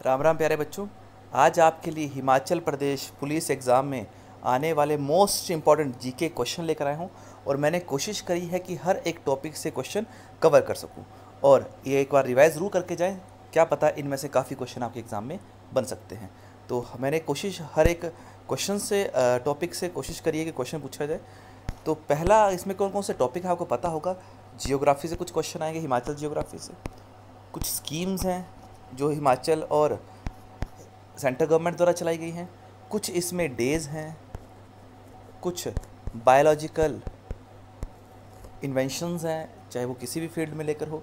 राम राम प्यारे बच्चों। आज आपके लिए हिमाचल प्रदेश पुलिस एग्ज़ाम में आने वाले मोस्ट इम्पॉर्टेंट जीके क्वेश्चन लेकर आया हूँ और मैंने कोशिश करी है कि हर एक टॉपिक से क्वेश्चन कवर कर सकूँ और ये एक बार रिवाइज ज़रूर करके जाएं। क्या पता इनमें से काफ़ी क्वेश्चन आपके एग्ज़ाम में बन सकते हैं। तो मैंने कोशिश हर एक क्वेश्चन से टॉपिक से कोशिश करी है कि क्वेश्चन पूछा जाए। तो पहला इसमें कौन कौन से टॉपिक है आपको पता होगा। जियोग्राफी से कुछ क्वेश्चन आएंगे, हिमाचल जियोग्राफी से। कुछ स्कीम्स हैं जो हिमाचल और सेंट्रल गवर्नमेंट द्वारा चलाई गई हैं। कुछ इसमें डेज हैं, कुछ बायोलॉजिकल इन्वेंशंस हैं, चाहे वो किसी भी फील्ड में लेकर हो।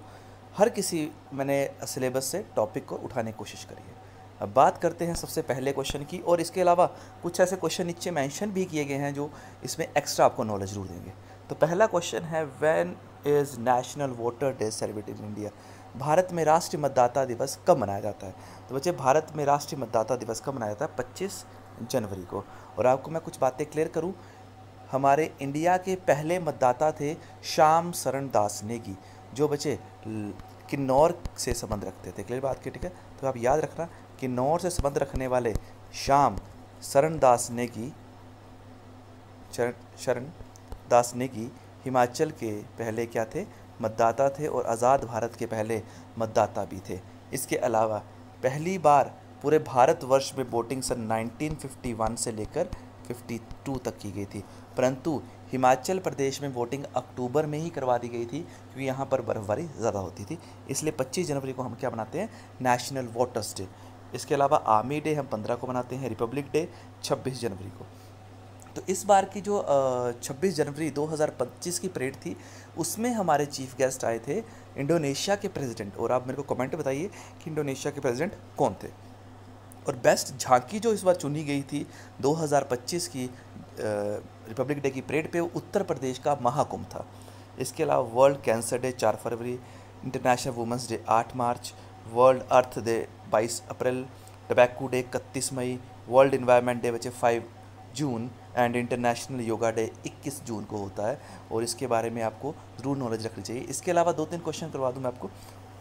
हर किसी मैंने सिलेबस से टॉपिक को उठाने की कोशिश करी है। अब बात करते हैं सबसे पहले क्वेश्चन की, और इसके अलावा कुछ ऐसे क्वेश्चन नीचे मेंशन भी किए गए हैं जो इसमें एक्स्ट्रा आपको नॉलेज जरूर देंगे। तो पहला क्वेश्चन है, when is national voter day celebrated in India. Bharat में राष्ट्रीय मतदाता दिवस कब मनाया जाता है। तो बच्चे, भारत में राष्ट्रीय मतदाता दिवस कब मनाया जाता है? 25 जनवरी को। और आपको मैं कुछ बातें क्लियर करूं, हमारे इंडिया के पहले मतदाता थे श्याम शरण दास नेगी, जो बच्चे किन्नौर से संबंध रखते थे। क्लियर बात की, ठीक है। तो आप याद रखना, किन्नौर से संबंध रखने वाले श्याम शरण दास नेगी शरण दास नेगी हिमाचल के पहले क्या थे? मतदाता थे, और आज़ाद भारत के पहले मतदाता भी थे। इसके अलावा पहली बार पूरे भारतवर्ष में वोटिंग सन 1951 से लेकर 52 तक की गई थी, परंतु हिमाचल प्रदेश में वोटिंग अक्टूबर में ही करवा दी गई थी क्योंकि यहाँ पर बर्फबारी ज़्यादा होती थी। इसलिए 25 जनवरी को हम क्या मनाते हैं? National voters day. इसके अलावा आर्मी डे हम 15 को मनाते हैं, रिपब्लिक डे 26 जनवरी को। तो इस बार की जो 26 जनवरी 2025 की परेड थी, उसमें हमारे चीफ गेस्ट आए थे इंडोनेशिया के प्रेसिडेंट। और आप मेरे को कमेंट बताइए कि इंडोनेशिया के प्रेसिडेंट कौन थे। और बेस्ट झांकी जो इस बार चुनी गई थी 2025 की रिपब्लिक डे की परेड पे, वो उत्तर प्रदेश का महाकुंभ था। इसके अलावा वर्ल्ड कैंसर डे 4 फरवरी, इंटरनेशनल वुमेंस डे 8 मार्च, वर्ल्ड अर्थ डे 22 अप्रैल, टबैको डे 31 मई, वर्ल्ड इन्वायरमेंट डे बचे 5 जून एंड इंटरनेशनल योगा डे 21 जून को होता है। और इसके बारे में आपको ज़रूर नॉलेज रखनी चाहिए। इसके अलावा 2-3 क्वेश्चन करवा दूँ मैं आपको।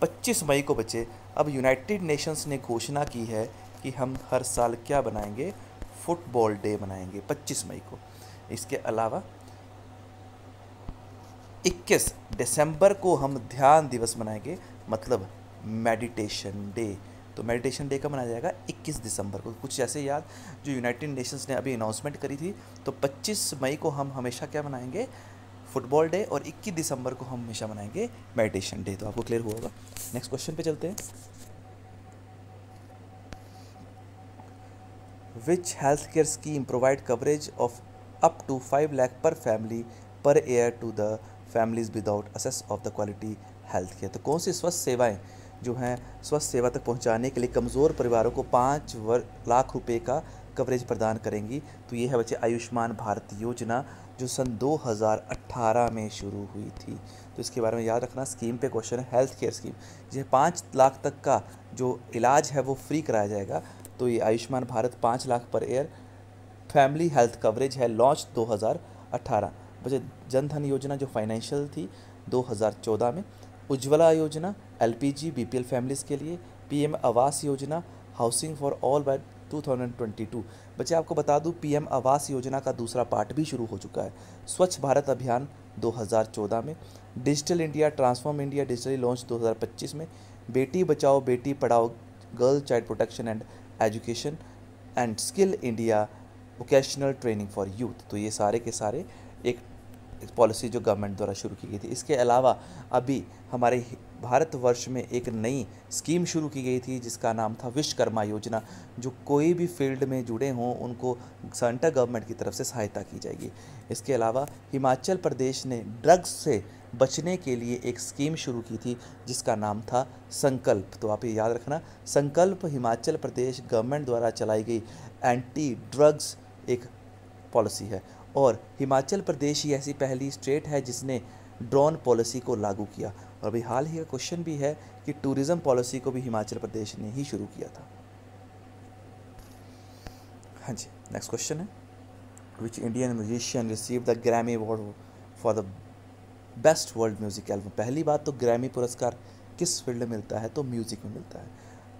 25 मई को बच्चे, अब यूनाइटेड नेशंस ने घोषणा की है कि हम हर साल क्या बनाएंगे? फुटबॉल डे मनाएंगे 25 मई को। इसके अलावा 21 दिसंबर को हम ध्यान दिवस मनाएंगे, मतलब मेडिटेशन डे। तो मेडिटेशन डे कब मनाया जाएगा? 21 दिसंबर को। कुछ ऐसे याद जो यूनाइटेड नेशंस ने अभी अनाउंसमेंट करी थी। तो 25 मई को हम हमेशा क्या मनाएंगे? फुटबॉल डे, और 21 दिसंबर को हम हमेशा मनाएंगे मेडिटेशन डे। तो आपको क्लियर हुआ होगा। नेक्स्ट क्वेश्चन पे चलते हैं। Which healthcare scheme provide coverage of up to 5 lakh per family per year to the families without access of the quality health care। तो कौन सी स्वास्थ्य सेवाएं जो हैं स्वास्थ्य सेवा तक पहुंचाने के लिए कमज़ोर परिवारों को 5 लाख रुपए का कवरेज प्रदान करेंगी? तो ये है बच्चे आयुष्मान भारत योजना, जो सन 2018 में शुरू हुई थी। तो इसके बारे में याद रखना। स्कीम पे क्वेश्चन है, हेल्थ केयर स्कीम, जिसे 5 लाख तक का जो इलाज है वो फ्री कराया जाएगा। तो ये Ayushman Bharat 5 lakh per year family health coverage है, लॉन्च 2018। बचे जन धन योजना जो फाइनेंशियल थी 2014 में, उज्ज्वला योजना एलपीजी बीपीएल फैमिलीज़ के लिए, PM Awas Yojana housing for all bye 2022। बच्चे आपको बता दूं, पीएम आवास योजना का दूसरा पार्ट भी शुरू हो चुका है। स्वच्छ भारत अभियान 2014 में, digital India transform India digitally launch 2025 में, Beti Bachao Beti Padhao girl child protection and education and skill India vocational training for youth. तो ये सारे के सारे एक पॉलिसी जो गवर्नमेंट द्वारा शुरू की गई थी। इसके अलावा अभी हमारे भारतवर्ष में एक नई स्कीम शुरू की गई थी जिसका नाम था विश्वकर्मा योजना। जो कोई भी फील्ड में जुड़े हों उनको सेंट्रल गवर्नमेंट की तरफ से सहायता की जाएगी। इसके अलावा हिमाचल प्रदेश ने ड्रग्स से बचने के लिए एक स्कीम शुरू की थी जिसका नाम था संकल्प। तो आप ये याद रखना, संकल्प हिमाचल प्रदेश गवर्नमेंट द्वारा चलाई गई एंटी ड्रग्स एक पॉलिसी है। और हिमाचल प्रदेश ही ऐसी पहली स्टेट है जिसने ड्रोन पॉलिसी को लागू किया। और अभी हाल ही का क्वेश्चन भी है कि टूरिज्म पॉलिसी को भी हिमाचल प्रदेश ने ही शुरू किया था। हाँ जी, नेक्स्ट क्वेश्चन है, which Indian musician receive the Grammy award for the best world music album. पहली बात तो ग्रैमी पुरस्कार किस फील्ड में मिलता है? तो म्यूज़िक में मिलता है।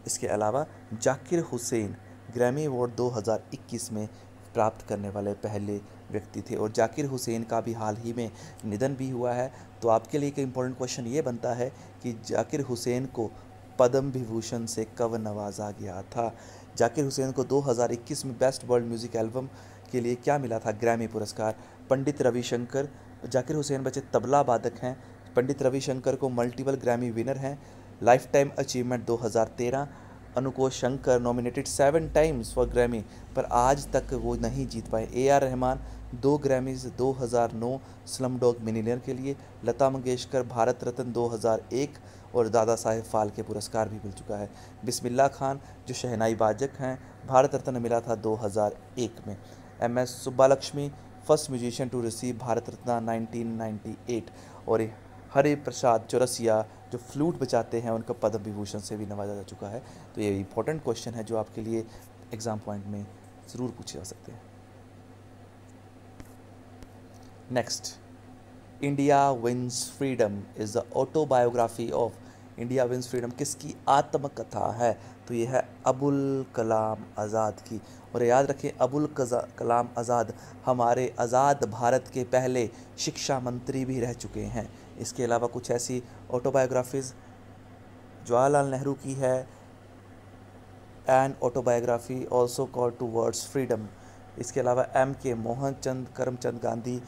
इसके अलावा जाकिर हुसैन ग्रैमी अवार्ड 2021 में प्राप्त करने वाले पहले व्यक्ति थे, और जाकिर हुसैन का भी हाल ही में निधन भी हुआ है। तो आपके लिए एक इम्पोर्टेंट क्वेश्चन ये बनता है कि जाकिर हुसैन को पद्म विभूषण से कब नवाजा गया था। जाकिर हुसैन को 2021 में बेस्ट वर्ल्ड म्यूजिक एल्बम के लिए क्या मिला था? ग्रैमी पुरस्कार। पंडित रविशंकर, जाकिर हुसैन बच्चे तबला वादक हैं। पंडित रविशंकर को मल्टीपल ग्रैमी विनर हैं। Life time achievement 2013। अनुकोश Shankar nominated 7 times for Grammy, पर आज तक वो नहीं जीत पाए। A R Rahman 2 Grammys 2009 slum dog millionaire के लिए। लता मंगेशकर भारत रत्न 2001 और दादा साहेब फाल्के पुरस्कार भी मिल चुका है। बिस्मिल्लाह खान जो शहनाई वादक हैं, भारत रत्न मिला था 2001 में। M S Subbulakshmi first musician to receive Bharat Ratna 1998। और हरि प्रसाद चौरसिया जो फ्लूट बजाते हैं, उनका पद्म विभूषण से भी नवाजा जा चुका है। तो ये इंपॉर्टेंट क्वेश्चन है जो आपके लिए एग्जाम पॉइंट में ज़रूर पूछे जा सकते हैं। Next, India wins freedom is the autobiography of. India wins freedom किसकी आत्मकथा है? तो ये है अबुल कलाम आज़ाद की। और याद रखें, अबुल कलाम आज़ाद हमारे आज़ाद भारत के पहले शिक्षा मंत्री भी रह चुके हैं। इसके अलावा कुछ ऐसी ऑटोबायोग्राफीज़ जवाहरलाल नेहरू की है, an autobiography also called towards freedom. इसके अलावा M K Mohan Chand Karamchand Gandhi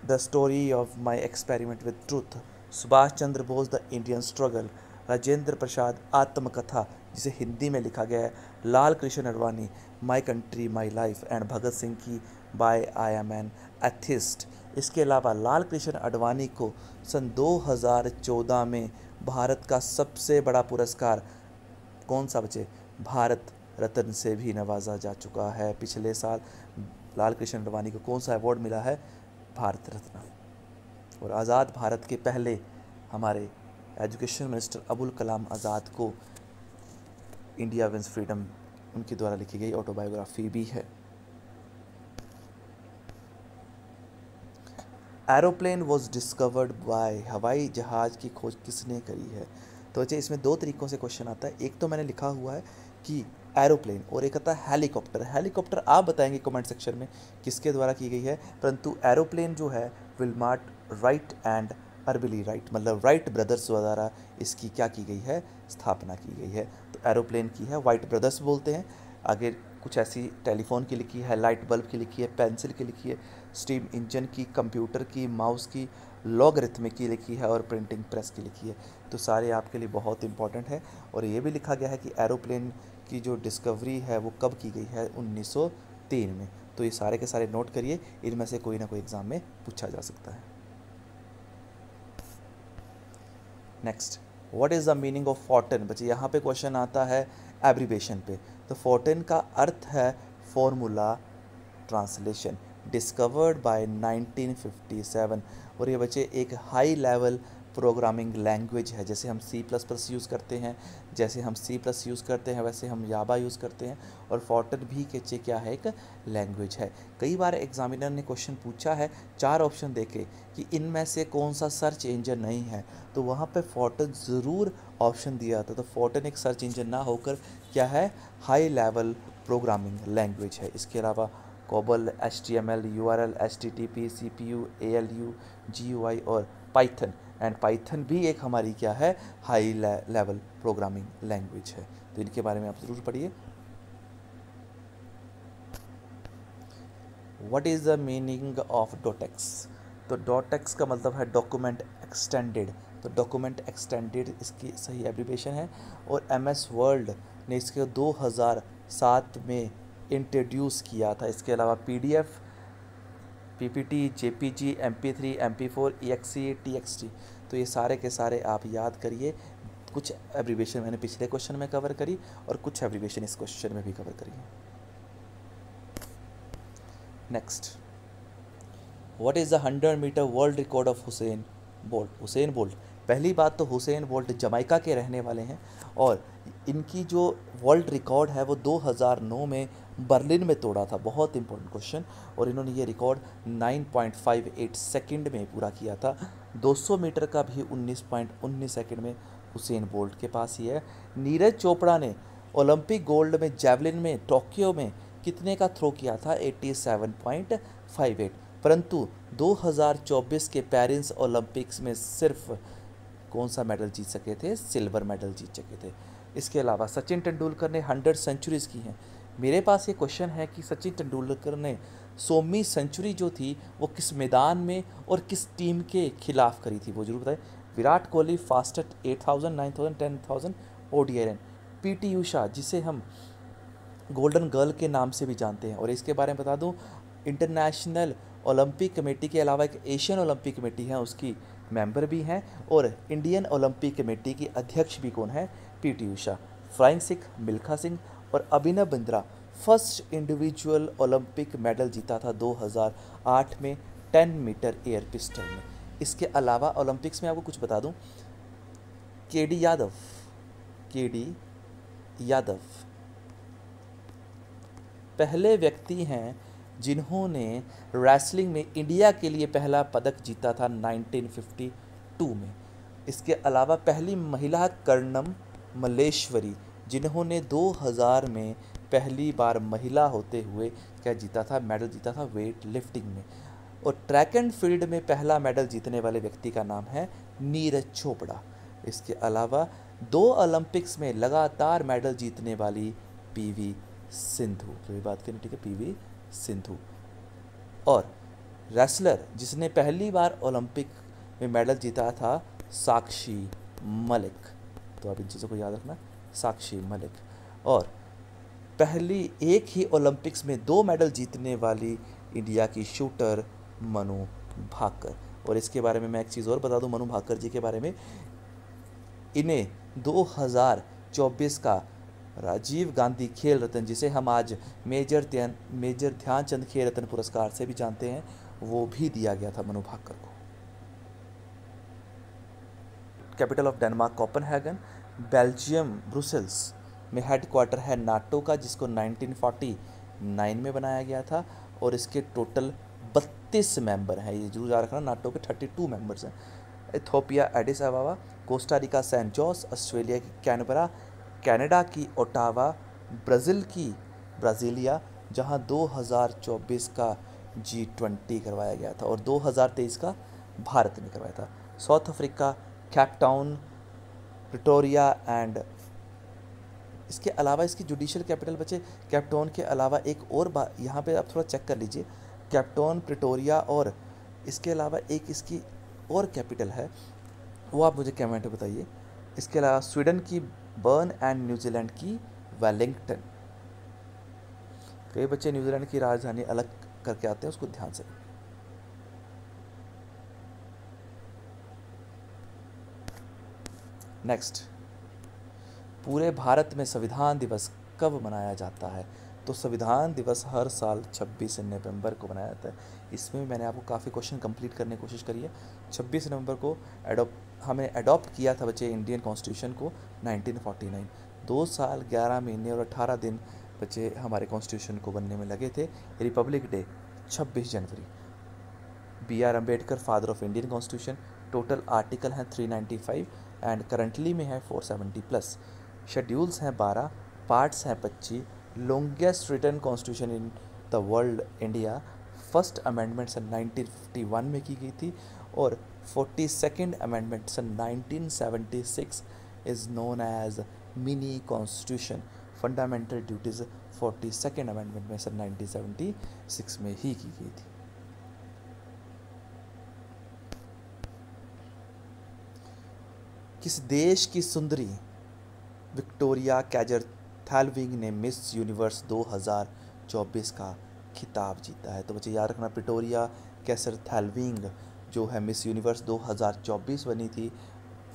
the story of my experiment with truth. Subhash Chandra Bose the Indian struggle. Rajendra Prasad Atmakatha जिसे हिंदी में लिखा गया है। Lal Krishna Advani my country my life. And Bhagat Singh की why I am an atheist. इसके अलावा लाल कृष्ण अडवाणी को सन 2014 में भारत का सबसे बड़ा पुरस्कार कौन सा बचे? भारत रत्न से भी नवाजा जा चुका है। पिछले साल लाल कृष्ण अडवाणी को कौन सा अवार्ड मिला है? भारत रत्न। और आज़ाद भारत के पहले हमारे एजुकेशन मिनिस्टर अबुल कलाम आज़ाद को इंडिया विंस फ्रीडम उनके द्वारा लिखी गई ऑटोबायोग्राफी भी है। Aeroplane was discovered by. हवाई जहाज़ की खोज किसने करी है? तो अच्छा, इसमें 2 तरीक़ों से क्वेश्चन आता है। एक तो मैंने लिखा हुआ है कि एरोप्लेन, और एक आता है हेलीकॉप्टर। हेलीकॉप्टर आप बताएंगे कमेंट सेक्शन में किसके द्वारा की गई है, परंतु एरोप्लेन जो है विल्मार्ट राइट एंड अर्बिली राइट, मतलब राइट ब्रदर्स द्वारा इसकी क्या की गई है? स्थापना की गई है। तो एरोप्लेन की है वाइट ब्रदर्स बोलते हैं। आगे कुछ ऐसी टेलीफोन की लिखी है, लाइट बल्ब की लिखी है, पेंसिल की लिखी है, स्टीम इंजन की, कंप्यूटर की, माउस की, लॉगरिथमिक की लिखी है, और प्रिंटिंग प्रेस की लिखी है। तो सारे आपके लिए बहुत इंपॉर्टेंट है। और ये भी लिखा गया है कि एरोप्लेन की जो डिस्कवरी है वो कब की गई है? 1903 में। तो ये सारे के सारे नोट करिए, इनमें से कोई ना कोई एग्ज़ाम में पूछा जा सकता है। Next, what is the meaning of Fortran? बच्चे यहाँ पे क्वेश्चन आता है एब्रीवेशन पे। तो फोर्टन का अर्थ है फॉर्मूला ट्रांसलेशन। Discovered by 1957। और ये बच्चे एक हाई लेवल प्रोग्रामिंग लैंग्वेज है। जैसे हम C++ यूज़ करते हैं, जैसे हम C+ यूज़ करते हैं, वैसे हम जावा यूज़ करते हैं। और फोर्टन भी के क्या है? एक लैंग्वेज है। कई बार एग्जामिनर ने क्वेश्चन पूछा है 4 ऑप्शन देके कि इनमें से कौन सा सर्च इंजन नहीं है, तो वहाँ पे फोर्टन ज़रूर ऑप्शन दिया था। तो फोर्टन एक सर्च इंजन ना होकर क्या है? हाई लेवल प्रोग्रामिंग लैंग्वेज है। इसके अलावा COBOL, HTML, URL, HTTP, CPU, ALU, GUI और पाइथन। एंड पाइथन भी एक हमारी क्या है? हाई लेवल प्रोग्रामिंग लैंग्वेज है। तो इनके बारे में आप ज़रूर पढ़िए। What is the meaning of DOCX? तो डॉटेक्स का मतलब है डॉक्यूमेंट एक्सटेंडेड। तो डॉक्यूमेंट एक्सटेंडेड इसकी सही एब्रीविएशन है। और MS वर्ल्ड ने इसके 2007 में इंट्रोड्यूस किया था। इसके अलावा PDF, PPT, JPG, MP3, MP4, EXE, TXT। तो ये सारे के सारे आप याद करिए। कुछ एब्रीविएशन मैंने पिछले क्वेश्चन में कवर करी और कुछ एब्रीविएशन इस क्वेश्चन में भी कवर करी है। Next, what is the 100 metre world record of Usain Bolt? Usain Bolt, पहली बात तो हुसैन बोल्ट जमैका के रहने वाले हैं, और इनकी जो वर्ल्ड रिकॉर्ड है वो 2009 में बर्लिन में तोड़ा था। बहुत इंपॉर्टेंट क्वेश्चन। और इन्होंने ये रिकॉर्ड 9.58 सेकंड में पूरा किया था। 200 मीटर का भी 19.19 सेकंड में उसेन बोल्ट के पास ही है। नीरज चोपड़ा ने ओलंपिक गोल्ड में जैवलिन में टोक्यो में कितने का थ्रो किया था? 87.58। परंतु 2024 के पेरिस ओलंपिक्स में सिर्फ कौन सा मेडल जीत सके थे? सिल्वर मेडल जीत सके थे। इसके अलावा सचिन तेंदुलकर ने 100 सेंचुरीज की हैं। मेरे पास ये क्वेश्चन है कि सचिन तेंदुलकर ने 100वीं सेंचुरी जो थी वो किस मैदान में और किस टीम के खिलाफ करी थी, वो जरूर बताएं। Virat Kohli fastest 8000, 9000, 10000 ODI run. PT Usha जिसे हम गोल्डन गर्ल के नाम से भी जानते हैं, और इसके बारे में बता दूं, इंटरनेशनल ओलंपिक कमेटी के अलावा एक एशियन ओलंपिक कमेटी है उसकी मेंबर भी हैं, और इंडियन ओलंपिक कमेटी की अध्यक्ष भी कौन है? पीटी उषा। फ्लाइंग सिख मिल्खा सिंह और Abhinav Bindra first individual Olympic medal जीता था 2008 में 10 मीटर एयर पिस्टल में। इसके अलावा ओलंपिक्स में आपको कुछ बता दूं, केडी यादव पहले व्यक्ति हैं जिन्होंने रेसलिंग में इंडिया के लिए पहला पदक जीता था 1952 में। इसके अलावा पहली महिला कर्णम मल्लेश्वरी जिन्होंने 2000 में पहली बार महिला होते हुए क्या जीता था? मेडल जीता था वेट लिफ्टिंग में। और ट्रैक एंड फील्ड में पहला मेडल जीतने वाले व्यक्ति का नाम है नीरज चोपड़ा। इसके अलावा 2 ओलंपिक्स में लगातार मेडल जीतने वाली पीवी सिंधु, जो भी बात करें ठीक है, पीवी सिंधु। और रेसलर जिसने पहली बार ओलंपिक में मेडल जीता था साक्षी मलिक, तो आप इन चीज़ों को याद रखना, साक्षी मलिक। और पहली एक ही ओलंपिक्स में 2 मेडल जीतने वाली इंडिया की शूटर मनु भाकर। और इसके बारे में मैं एक चीज़ और बता दूं मनु भाकर जी के बारे में, इन्हें 2024 का राजीव गांधी खेल रत्न, जिसे हम आज मेजर ध्यानचंद खेल रत्न पुरस्कार से भी जानते हैं, वो भी दिया गया था मनु भाकर को। Capital of Denmark Copenhagen. Belgium Brussels में हेडक्वार्टर है नाटो का, जिसको 1949 में बनाया गया था, और इसके टोटल 32 मेंबर हैं। ये जरूर याद रखना, नाटो के 32 मेंबर्स हैं। Ethiopia Addis Ababa, Costa Rica San Jose, Australia की कैनबरा, कनाडा की ओटावा, ब्राज़ील की ब्राज़ीलिया, जहां 2024 का G20 करवाया गया था और 2023 का भारत ने करवाया था। South Africa Cape Town, Pretoria and इसके अलावा इसकी जुडिशियल कैपिटल बचे केप टाउन के अलावा एक और यहाँ पे आप थोड़ा चेक कर लीजिए, केप टाउन, प्रिटोरिया, और इसके अलावा एक इसकी और कैपिटल है, वो आप मुझे कमेंट में बताइए। इसके अलावा स्वीडन की बर्न एंड न्यूजीलैंड की वेलिंगटन। कई बच्चे न्यूजीलैंड की राजधानी अलग करके आते हैं, उसको ध्यान से। नेक्स्ट, पूरे भारत में संविधान दिवस कब मनाया जाता है? तो संविधान दिवस हर साल 26 नवंबर को मनाया जाता है। इसमें मैंने आपको काफ़ी क्वेश्चन कंप्लीट करने की कोशिश करी है। 26 नवंबर को हमें अडॉप्ट किया था बच्चे इंडियन कॉन्स्टिट्यूशन को 1949। 2 साल 11 महीने और 18 दिन बच्चे हमारे कॉन्स्टिट्यूशन को बनने में लगे थे। Republic day 26 January. BR Ambedkar father of Indian constitution. Total article हैं 395 एंड करंटली में है 470+। शेड्यूल्स हैं 12, पार्ट्स हैं 25। Longest written constitution in the world India. First amendment सन 1951 में की गई थी और 42nd अमेंडमेंट सन 1976 is known as mini constitution. Fundamental duties 42nd amendment में सन 1976 में ही की गई थी। किस देश की सुंदरी विक्टोरिया कैजर-थैलविंग ने मिस यूनिवर्स 2024 का खिताब जीता है? तो बच्चे याद रखना, विक्टोरिया कैजर-थैलविंग जो है मिस यूनिवर्स 2024 बनी थी,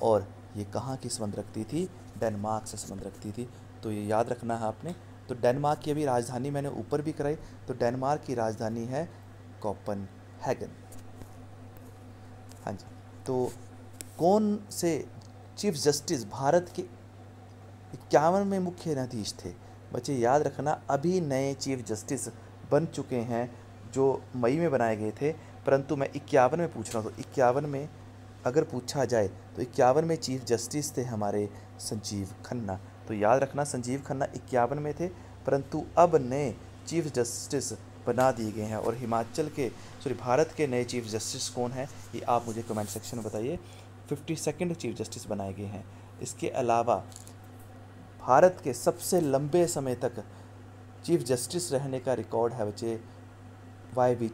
और ये कहाँ की संबंध रखती थी? डेनमार्क से संबंध रखती थी। तो ये याद रखना है आपने। तो डेनमार्क की अभी राजधानी मैंने ऊपर भी कराई, तो डेनमार्क की राजधानी है कोपेनहेगन। हाँ जी, तो कौन से चीफ जस्टिस भारत के 51वें मुख्य न्यायाधीश थे? बच्चे याद रखना, अभी नए चीफ जस्टिस बन चुके हैं जो मई में बनाए गए थे, परंतु मैं 51 में पूछ रहा हूँ। तो 51 में अगर पूछा जाए तो 51 में चीफ जस्टिस थे हमारे संजीव खन्ना। तो याद रखना संजीव खन्ना 51 में थे, परंतु अब नए चीफ जस्टिस बना दिए गए हैं। और भारत के नए चीफ जस्टिस कौन हैं, ये आप मुझे कमेंट सेक्शन में बताइए। 52nd चीफ जस्टिस बनाए गए हैं। इसके अलावा भारत के सबसे लंबे समय तक चीफ जस्टिस रहने का रिकॉर्ड है बच्चे वाई वी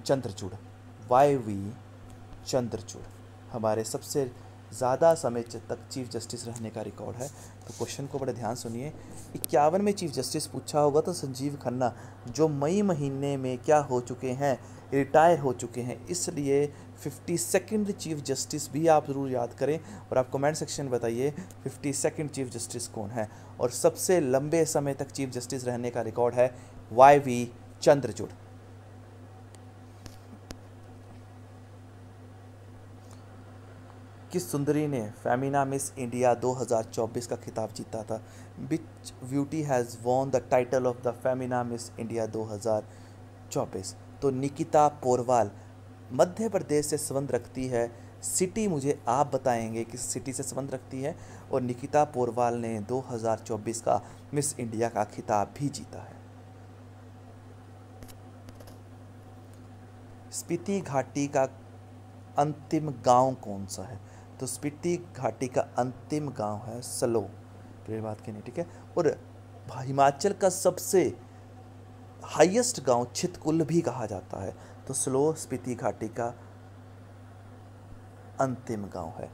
चंद्रचूड़ हमारे सबसे ज़्यादा समय तक चीफ जस्टिस रहने का रिकॉर्ड है। तो क्वेश्चन को बड़े ध्यान सुनिए। 51 में चीफ जस्टिस पूछा होगा तो संजीव खन्ना जो मई महीने में क्या हो चुके हैं, रिटायर हो चुके हैं, इसलिए 52nd चीफ जस्टिस भी आप ज़रूर याद करें। और आप कमेंट सेक्शन में बताइए 52nd चीफ जस्टिस कौन है। और सबसे लंबे समय तक चीफ जस्टिस रहने का रिकॉर्ड है वाई वी चंद्रचूड़। किस सुंदरी ने फेमिना मिस इंडिया 2024 का खिताब जीता था? Which beauty has won the title of the Femina Miss India 2024? तो निकिता पोरवाल मध्य प्रदेश से संबंध रखती है। सिटी मुझे आप बताएंगे किस सिटी से संबंध रखती है। और निकिता पोरवाल ने 2024 का मिस इंडिया का खिताब भी जीता है। स्पीति घाटी का अंतिम गांव कौन सा है? तो स्पीति घाटी का अंतिम गांव है सलो। क्लियर बात की नहीं, ठीक है। और हिमाचल का सबसे हाईएस्ट गांव छितकुल भी कहा जाता है। तो सलो स्पीति घाटी का अंतिम गांव है।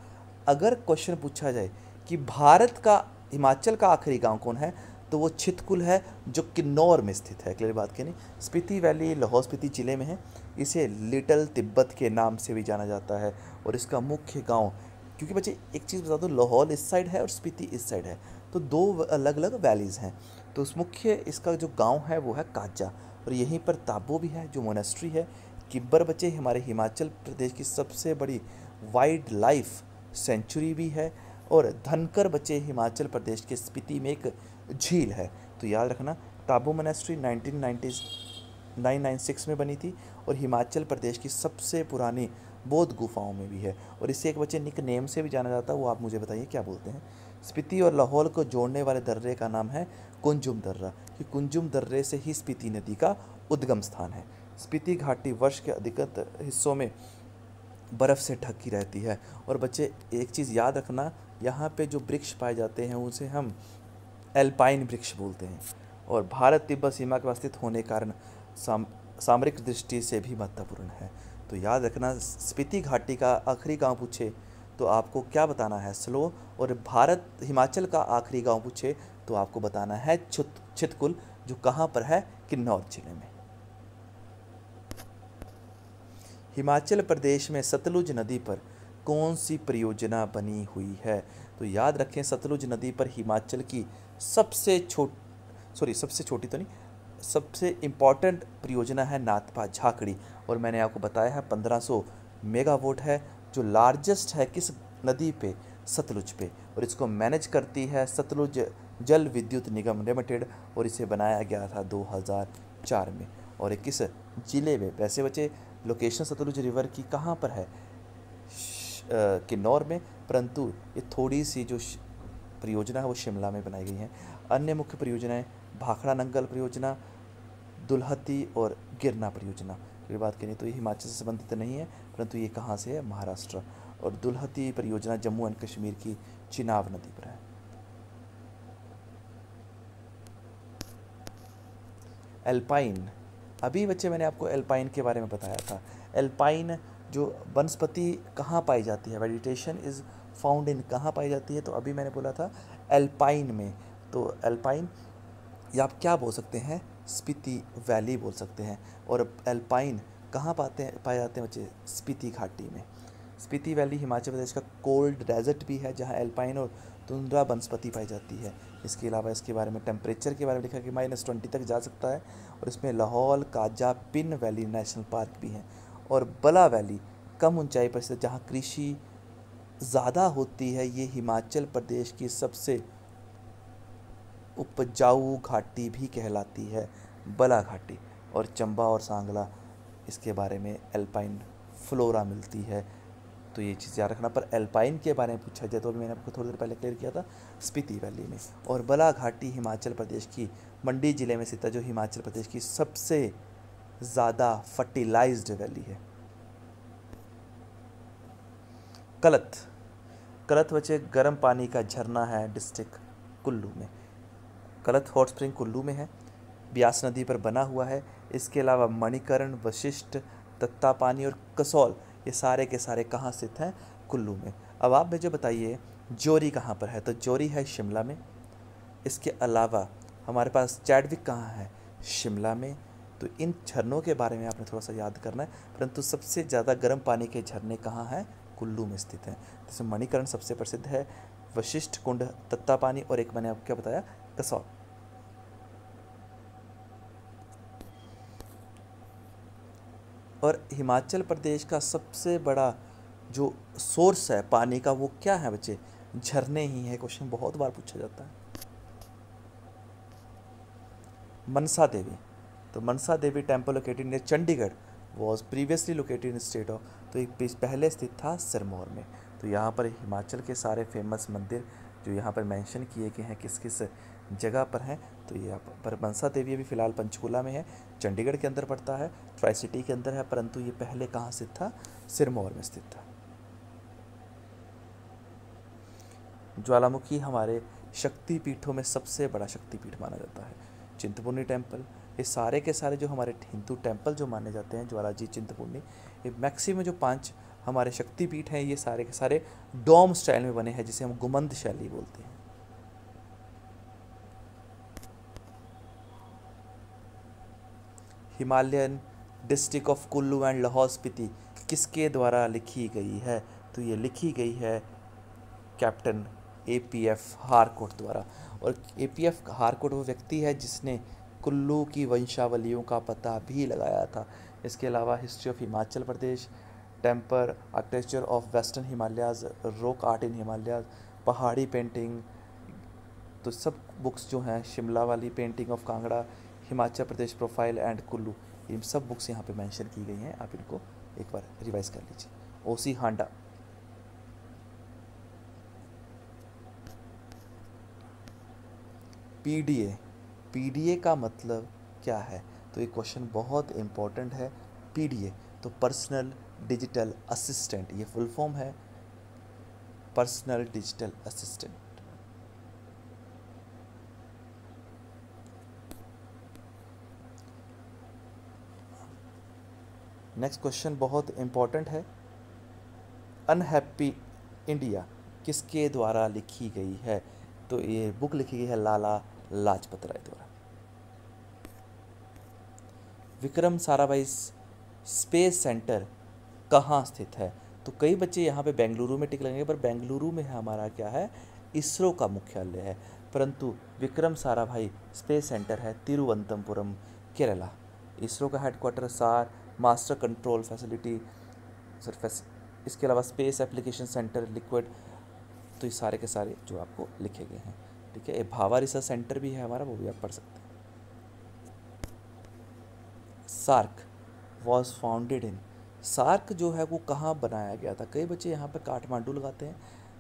अगर क्वेश्चन पूछा जाए कि भारत का हिमाचल का आखिरी गांव कौन है, तो वो छितकुल है जो किन्नौर में स्थित है। क्लियर बात की नहीं। स्पीति वैली लाहौल स्पीति जिले में है। इसे लिटिल तिब्बत के नाम से भी जाना जाता है। और इसका मुख्य गांव, क्योंकि बच्चे एक चीज़ बता दो, लाहौल इस साइड है और स्पीति इस साइड है, तो दो अलग अलग वैलीज़ हैं। तो उस मुख्य इसका जो गांव है वो है काजा। और यहीं पर ताबो भी है जो मोनेस्ट्री है। किब्बर बच्चे हमारे हिमाचल प्रदेश की सबसे बड़ी वाइल्ड लाइफ सेंचुरी भी है। और धनकर बच्चे हिमाचल प्रदेश के स्पीति में एक झील है। तो याद रखना ताबो मोनेस्ट्री 1996 में बनी थी और हिमाचल प्रदेश की सबसे पुरानी बौद्ध गुफाओं में भी है। और इसे एक बच्चे निक नेम से भी जाना जाता है, वो आप मुझे बताइए क्या बोलते हैं। स्पीति और लाहौल को जोड़ने वाले दर्रे का नाम है कुंजुम दर्रा, कि कुंजुम दर्रे से ही स्पीति नदी का उद्गम स्थान है। स्पीति घाटी वर्ष के अधिकतर हिस्सों में बर्फ़ से ढकी रहती है। और बच्चे एक चीज़ याद रखना, यहाँ पे जो वृक्ष पाए जाते हैं उसे हम एल्पाइन वृक्ष बोलते हैं। और भारत तिब्बत सीमा के पास स्थित होने के कारण सामरिक दृष्टि से भी महत्वपूर्ण है। तो याद रखना स्पीति घाटी का आखिरी गांव पूछे तो आपको क्या बताना है, स्लो। और भारत हिमाचल का आखिरी गांव पूछे तो आपको बताना है छितकुल, जो कहाँ पर है, किन्नौर जिले में। हिमाचल प्रदेश में सतलुज नदी पर कौन सी परियोजना बनी हुई है? तो याद रखें सतलुज नदी पर हिमाचल की सबसे छोटी तो नहीं, सबसे इम्पॉर्टेंट परियोजना है नाथपा झाकड़ी। और मैंने आपको बताया है 1500 मेगावाट है, जो लार्जेस्ट है किस नदी पे, सतलुज पे। और इसको मैनेज करती है सतलुज जल विद्युत निगम लिमिटेड। और इसे बनाया गया था 2004 में। और ये किस जिले में? वैसे बच्चे लोकेशन सतलुज रिवर की कहाँ पर है, किन्नौर में, परंतु ये थोड़ी सी जो परियोजना है वो शिमला में बनाई गई है। अन्य मुख्य परियोजनाएं भाखड़ा नंगल परियोजना, दुल्हती और गिरना परियोजना। ये बात करें तो ये हिमाचल से संबंधित नहीं है, परंतु ये कहाँ से है, महाराष्ट्र। और दुल्हती परियोजना जम्मू एंड कश्मीर की चिनाब नदी पर है। एल्पाइन, अभी बच्चे मैंने आपको एल्पाइन के बारे में बताया था। एल्पाइन जो वनस्पति कहाँ पाई जाती है, वेजिटेशन इज़ फाउंड इन, कहाँ पाई जाती है? तो अभी मैंने बोला था एल्पाइन में। तो एल्पाइन या आप क्या बोल सकते हैं, स्पीति वैली बोल सकते हैं। और एल्पाइन कहाँ पाए जाते हैं बच्चे? स्पीति घाटी में। स्पीति वैली हिमाचल प्रदेश का कोल्ड डेजर्ट भी है, जहाँ एल्पाइन और तुंद्रा वनस्पति पाई जाती है। इसके अलावा इसके बारे में टेम्परेचर के बारे में लिखा कि -20 तक जा सकता है। और इसमें Lahaul Kaza pin valley national park भी हैं। और बला वैली कम ऊंचाई पर स्थित, जहाँ कृषि ज़्यादा होती है। ये हिमाचल प्रदेश की सबसे उपजाऊ घाटी भी कहलाती है, बला घाटी। और चंबा और सांगला, इसके बारे में एल्पाइन फ्लोरा मिलती है। तो ये चीज़ याद रखना। पर एल्पाइन के बारे में पूछा जाए तो अभी मैंने आपको थोड़ी देर पहले क्लियर किया था, स्पीति वैली में। और बला घाटी हिमाचल प्रदेश की मंडी जिले में स्थित है, जो हिमाचल प्रदेश की सबसे ज़्यादा फर्टिलाइज्ड वैली है। कलत, कलत बच्चे गर्म पानी का झरना है डिस्ट्रिक्ट कुल्लू में। कलत हॉट स्प्रिंग कुल्लू में है, ब्यास नदी पर बना हुआ है। इसके अलावा मणिकर्ण, वशिष्ठ, तत्तापानी और कसौल, ये सारे के सारे कहाँ स्थित हैं? कुल्लू में। अब आप मुझे बताइए जोरी कहाँ पर है? तो जोरी है शिमला में। इसके अलावा हमारे पास चैडविक कहाँ है? शिमला में। तो इन झरनों के बारे में आपने थोड़ा सा याद करना है। परंतु सबसे ज़्यादा गर्म पानी के झरने कहाँ हैं? कुल्लू में स्थित हैं। जैसे मणिकर्ण सबसे प्रसिद्ध है, वशिष्ठ कुंड, तत्तापानी और एक मैंने आपको क्या बताया, कसौल। और हिमाचल प्रदेश का सबसे बड़ा जो सोर्स है पानी का वो क्या है बच्चे? झरने ही है। क्वेश्चन बहुत बार पूछा जाता है। मनसा देवी, तो Mansa Devi temple located in Chandigarh was previously located in state of, तो एक पहले स्थित था सिरमौर में। तो यहाँ पर हिमाचल के सारे फेमस मंदिर जो यहाँ पर मेंशन किए गए हैं किस किस जगह पर हैं, तो यहाँ पर मनसा देवी अभी फ़िलहाल पंचकूला में है, चंडीगढ़ के अंदर पड़ता है, ट्राई सिटी के अंदर है, परंतु ये पहले कहाँ स्थित था? सिरमौर में स्थित था। ज्वालामुखी हमारे शक्तिपीठों में सबसे बड़ा शक्तिपीठ माना जाता है, चिंतपूर्णी टेम्पल। ये सारे के सारे जो हमारे हिंदू टेम्पल जो माने जाते हैं, ज्वालाजी, चिंतपूर्णी, ये मैक्सिमम जो 5 हमारे शक्तिपीठ हैं, ये सारे के सारे डोम स्टाइल में बने हैं, जिसे हम गुमंद शैली बोलते हैं। Himalayan district of Kullu and Lahaul Spiti किसके द्वारा लिखी गई है? तो ये लिखी गई है कैप्टन APF हारकोट द्वारा। और APF हारकोट वो व्यक्ति है जिसने कुल्लू की वंशावलियों का पता भी लगाया था। इसके अलावा history of Himachal Pradesh, temper, architecture of western Himalayas, rock art in Himalayas, Pahari painting, तो सब बुक्स जो हैं, शिमला वाली painting of Kangra, Himachal Pradesh profile and Kullu, ये सब बुक्स यहाँ पे मेंशन की गई हैं। आप इनको एक बार रिवाइज कर लीजिए। OC हांडा। PDA का मतलब क्या है? तो ये क्वेश्चन बहुत इम्पोर्टेंट है। PDA तो पर्सनल डिजिटल असिस्टेंट, ये फुल फॉर्म है, personal digital assistant. Next question बहुत इम्पोर्टेंट है। अनहैप्पी इंडिया किसके द्वारा लिखी गई है? तो ये बुक लिखी गई है लाला लाजपत राय द्वारा। विक्रम साराभाई स्पेस सेंटर कहाँ स्थित है? तो कई बच्चे यहाँ पे बेंगलुरु में टिक लगेंगे, पर बेंगलुरु में हमारा क्या है? इसरो का मुख्यालय है। परंतु विक्रम साराभाई स्पेस सेंटर है तिरुवनंतपुरम, केरला। इसरो का हेडक्वार्टर सार मास्टर कंट्रोल फैसिलिटी सरफेस, इसके अलावा स्पेस एप्लीकेशन सेंटर लिक्विड, तो ये सारे के सारे जो आपको लिखे गए हैं। ठीक है, ये भाभा रिसर्च सेंटर भी है हमारा, वो भी आप पढ़ सकते हैं। SAARC was founded in, SAARC जो है वो कहाँ बनाया गया था? कई बच्चे यहाँ पे काठमांडू लगाते हैं,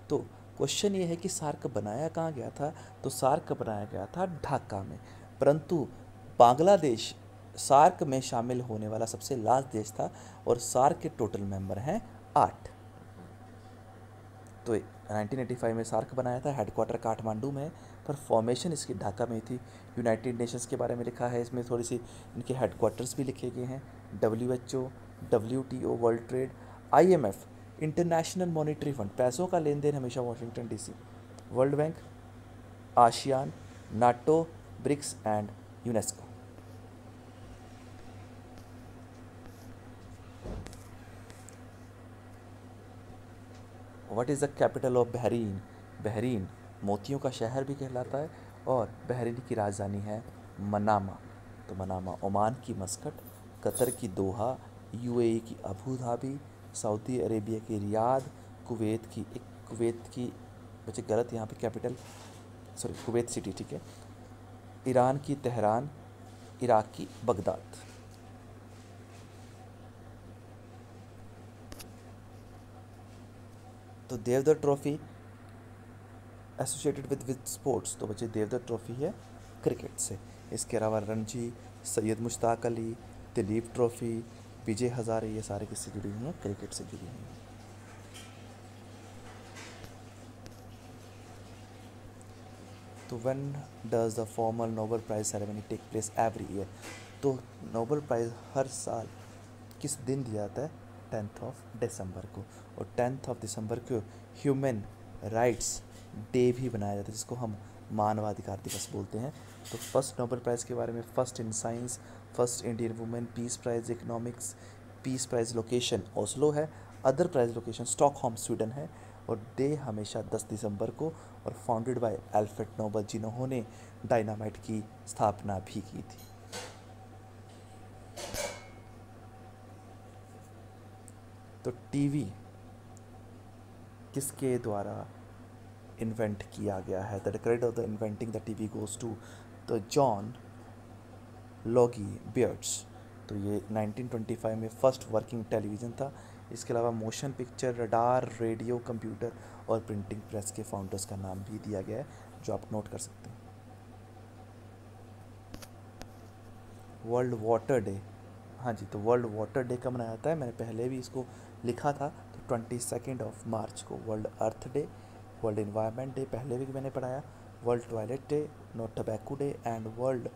तो क्वेश्चन ये है कि सार्क बनाया कहाँ गया था? तो सार्क बनाया गया था ढाका में। परंतु बांग्लादेश सार्क में शामिल होने वाला सबसे लास्ट देश था, और सार्क के टोटल मेंबर हैं 8। तो 1985 में सार्क बनाया था, हेडक्वार्टर काठमांडू में है, पर फॉर्मेशन इसकी ढाका में थी। यूनाइटेड नेशंस के बारे में लिखा है, इसमें थोड़ी सी इनके हेडक्वार्टर्स भी लिखे गए हैं। WHO, WTO, world trade, IMF, international monetary fund, पैसों का लेन देन हमेशा Washington DC, world bank, ASEAN, NATO, BRICS and UNESCO. What is the capital of Bahrain? Bahrain मोतियों का शहर भी कहलाता है, और बहरीन की राजधानी है मनामा। तो मनामा ओमान की मस्कट, कतर की दोहा, UAE की अबू धाबी, सऊदी अरेबिया की रियाद, कुवैत की बच्चे गलत यहाँ पे कैपिटल, सॉरी कुवैत सिटी, ठीक है, ईरान की तेहरान, इराक की बगदाद। तो Deodhar trophy associated with sports, तो बच्चे देवधर ट्रॉफी है क्रिकेट से। इसके अलावा रणजी, सैयद मुश्ताक अली, दिलीप ट्रॉफी, विजय हज़ारे, ये सारे किससे जुड़ी हुई हैं? क्रिकेट से जुड़ी हुई हैं। तो when does the formal Nobel prize ceremony take place every year? तो नोबेल प्राइज़ हर साल किस दिन दिया जाता है? 10 को। और 10 को ह्यूमन राइट्स डे भी बनाया जाता है, जिसको हम मानवाधिकार दिवस बोलते हैं। तो फर्स्ट नोबेल प्राइज़ के बारे में, first in science, first Indian women peace prize economics, peace prize location Oslo है, other prize location Stockholm Sweden है, और डे हमेशा 10 को, और फाउंडेड बाय अल्फ्रेड नोबल, जिन्होंने डायनामाइट की स्थापना भी की थी। तो टीवी किसके द्वारा इन्वेंट किया गया है? The credit of the inventing the TV goes to the John Logie Baird's. तो ये 1925 में फर्स्ट वर्किंग टेलीविज़न था। इसके अलावा motion picture, radar, radio, computer और प्रिंटिंग प्रेस के फाउंडर्स का नाम भी दिया गया है, जो आप नोट कर सकते हैं। वर्ल्ड वाटर डे, हाँ जी, तो वर्ल्ड वाटर डे कब मनाया जाता है? मैंने पहले भी इसको लिखा था। तो 22 मार्च को world earth day, world environment day पहले भी मैंने पढ़ाया, world toilet day, no tobacco day and world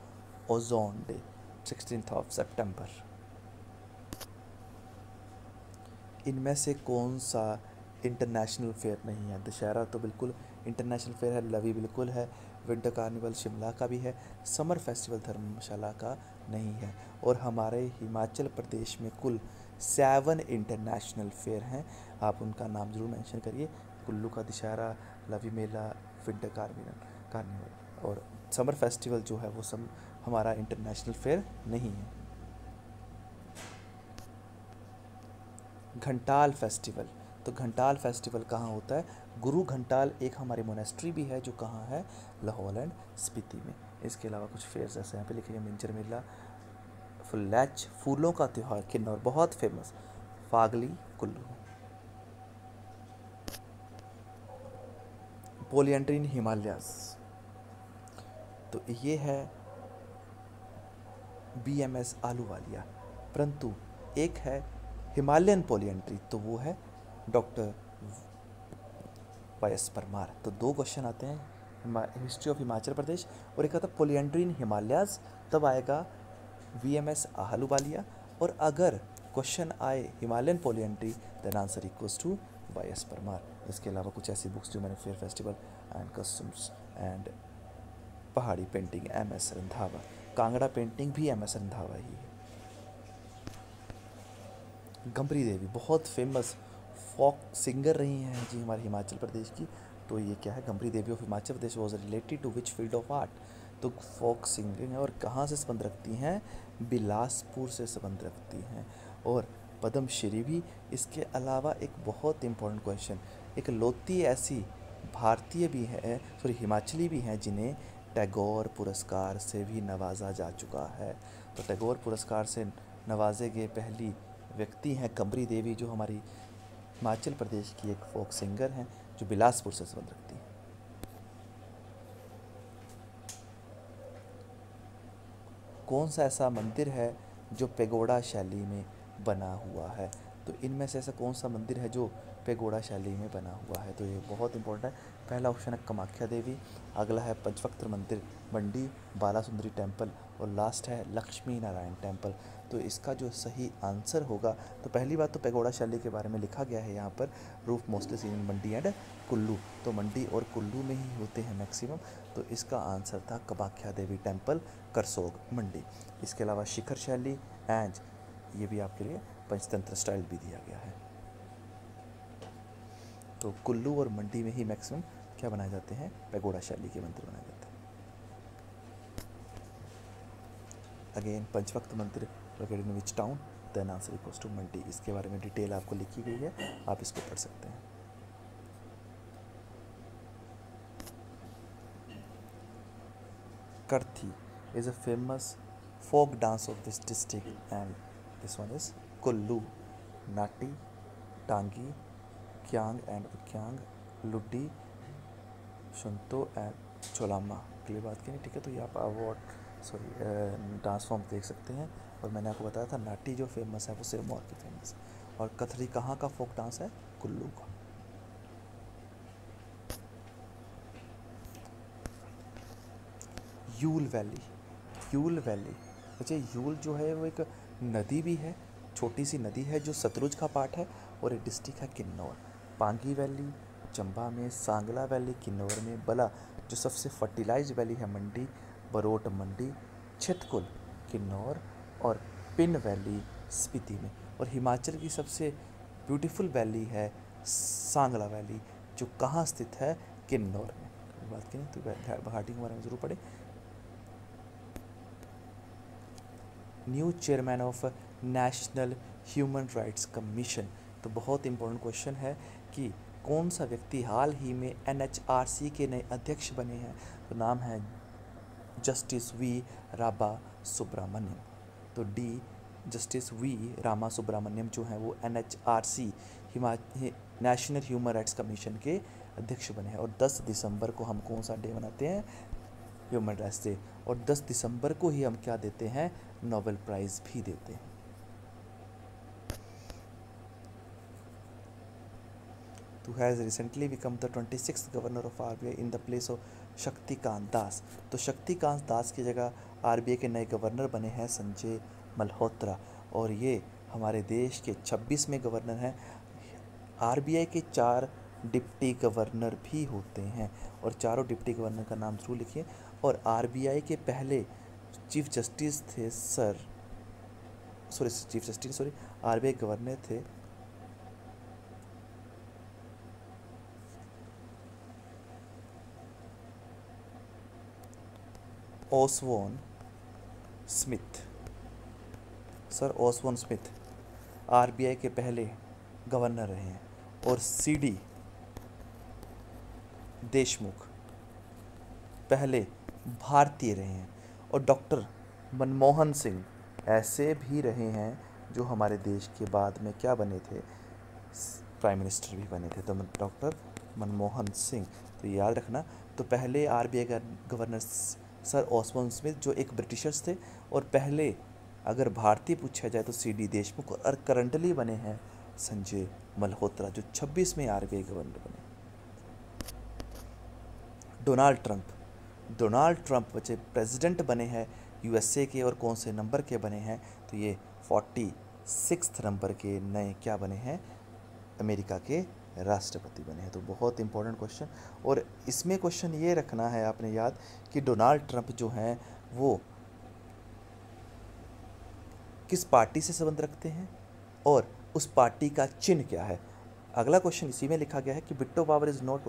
ozone day 16 सितंबर। इनमें से कौन सा इंटरनेशनल फेयर नहीं है? दशहरा तो बिल्कुल इंटरनेशनल फेयर है, लवी बिल्कुल है, विंटर कार्निवल शिमला का भी है, समर फेस्टिवल धर्मशाला का नहीं है। और हमारे हिमाचल प्रदेश में कुल 7 इंटरनेशनल फेयर हैं, आप उनका नाम ज़रूर मेंशन करिए। कुल्लू का दशहरा, लवी मेला, विंटर कार्निवल और समर फेस्टिवल जो है वो सब हमारा इंटरनेशनल फेयर नहीं है। घंटाल फेस्टिवल, तो घंटाल फेस्टिवल कहाँ होता है? गुरु घंटाल एक हमारी मोनेस्ट्री भी है, जो कहाँ है? लाहौल एंड स्पीति में। इसके अलावा कुछ फेयर्स ऐसे यहाँ पे लिखे हैं, मिंजर मेला, फुलैच फूलों का त्यौहार किन्नौर बहुत फेमस, फागली कुल्लू। पोलियंट्री इन हिमालयाज, तो ये है BMS आलूवालिया, परंतु एक है हिमालयन पोलियंट्री, तो वो है डॉक्टर YS परमार। तो 2 क्वेश्चन आते हैं, हिस्ट्री ऑफ हिमाचल प्रदेश, और एक आता है पोलियंट्री इन हिमालयाज, तब आएगा VMS आलूवालिया। और अगर क्वेश्चन आए Himalayan polyandry, then answer equals to YS Parmar. इसके अलावा कुछ ऐसी बुक्स जो मैंने fair festival and customs and Pahari painting MS Randhawa, Kangra painting भी MS रंधावा ही है। गंभरी देवी बहुत फेमस फोक सिंगर रही हैं जी हमारे हिमाचल प्रदेश की। तो ये क्या है? Gambhari Devi of Himachal Pradesh was related to which field of art? तो फोक सिंगिंग है, और कहाँ से संबंध रखती हैं? बिलासपुर से संबंध रखती हैं। और पद्मश्री भी। इसके अलावा एक बहुत इंपॉर्टेंट क्वेश्चन, एक लौती ऐसी भारतीय भी है, सॉरी हिमाचली भी हैं, जिन्हें टैगोर पुरस्कार से भी नवाजा जा चुका है। तो टैगोर पुरस्कार से नवाजे गए पहली व्यक्ति हैं गंभरी देवी, जो हमारी हिमाचल प्रदेश की एक फोक सिंगर हैं, जो बिलासपुर से संबंध रखती हैं। कौन सा ऐसा मंदिर है जो पेगोडा शैली में बना हुआ है? तो इनमें से ऐसा कौन सा मंदिर है जो पेगोडा शैली में बना हुआ है? तो ये बहुत इंपॉर्टेंट है। पहला ऑप्शन है कामाख्या देवी, अगला है पंचवक्त्र मंदिर मंडी, बाला सुंदरी टेम्पल, और लास्ट है लक्ष्मी नारायण टेम्पल। तो इसका जो सही आंसर होगा, तो पहली बात तो पेगोडा शैली के बारे में लिखा गया है यहाँ पर, roof mostly seen in Mandi and Kullu, तो मंडी और कुल्लू में ही होते हैं मैक्सिमम। तो इसका आंसर था कामाख्या देवी टेम्पल, करसोग मंडी। इसके अलावा शिखर शैली एंड ये भी आपके लिए पंचतंत्र स्टाइल भी दिया गया है। तो कुल्लू और मंडी में ही मैक्सिमम क्या बनाए जाते हैं? पेगोडा शैली के मंदिर बनाए जाते हैं। Again Panchvaktra Mandir located in which town? Then answer equals to Mandi. इसके बारे में डिटेल आपको लिखी गई है, आप इसको पढ़ सकते हैं। करथी is a famous folk dance of this district, and this one is Kullu, Nati, Tangi, Kyang and Kyang, Ludi, Shunto and Cholama के लिए बात करें, ठीक है। तो ये आप डांस फॉर्म देख सकते हैं। और मैंने आपको बताया था नाटी जो फेमस है वो सिरमौर की फेमस है। और कथरी कहाँ का फोक डांस है? कुल्लू का। यूल वैली, यूल वैली बच्चे, यूल जो है वो एक नदी भी है, छोटी सी नदी है जो सतलुज का पार्ट है, और एक डिस्ट्रिक्ट है किन्नौर। पांगी वैली चंबा में, सांगला वैली किन्नौर में, बला जो सबसे फर्टिलाइज वैली है मंडी, बरोट मंडी, छितकुल किन्नौर, और पिन वैली स्पीति में। और हिमाचल की सबसे ब्यूटीफुल वैली है सांगला वैली, जो कहाँ स्थित है? किन्नौर में। बात करें तो घाटी के बारे में ज़रूर पढ़ें। New chairman of national human rights commission, तो बहुत इंपॉर्टेंट क्वेश्चन है कि कौन सा व्यक्ति हाल ही में NHRC के नए अध्यक्ष बने हैं? तो नाम है जस्टिस वी रामा सुब्रमण्यम। तो the justice V Rama Subramaniam जो हैं वो NHRC national human rights commission के अध्यक्ष बने हैं। और 10 दिसंबर को हम कौन सा डे मनाते हैं? Human rights day. और 10 दिसंबर को ही हम क्या देते हैं? नोबेल प्राइज़ भी देते हैं। who has recently become the 26th governor of RBI in the place of Shaktikanta Das. तो शक्तिकांत दास की जगह RBI के नए गवर्नर बने हैं संजय मल्होत्रा, और ये हमारे देश के 26वें गवर्नर हैं। RBI के 4 डिप्टी गवर्नर भी होते हैं, और चारों डिप्टी गवर्नर का नाम जरूर लिखिए। और RBI के पहले चीफ जस्टिस थे RBI गवर्नर थे ओसवोन स्मिथ। सर ओसवोन स्मिथ RBI के पहले गवर्नर रहे हैं। और CD देशमुख पहले भारतीय रहे हैं। और डॉक्टर मनमोहन सिंह ऐसे भी रहे हैं जो हमारे देश के बाद में क्या बने थे? प्राइम मिनिस्टर भी बने थे। तो डॉक्टर मनमोहन सिंह, तो याद रखना। तो पहले RBI का गवर्नर सर ओसबोर्न स्मिथ जो एक ब्रिटिशर्स थे, और पहले अगर भारतीय पूछा जाए तो CD देशमुख, और करंटली बने हैं संजय मल्होत्रा जो 26वें RBI गवर्नर बने। डोनाल्ड ट्रंप बच्चे प्रेसिडेंट बने हैं USA के, और कौन से नंबर के बने हैं? तो ये 46 नंबर के नए क्या बने हैं? अमेरिका के राष्ट्रपति बने हैं। तो बहुत इंपॉर्टेंट क्वेश्चन। और इसमें क्वेश्चन ये रखना है आपने याद कि डोनाल्ड ट्रंप जो हैं वो किस पार्टी से संबंध रखते हैं और उस पार्टी का चिन्ह क्या है। अगला क्वेश्चन इसी में लिखा गया है कि Bitto power is not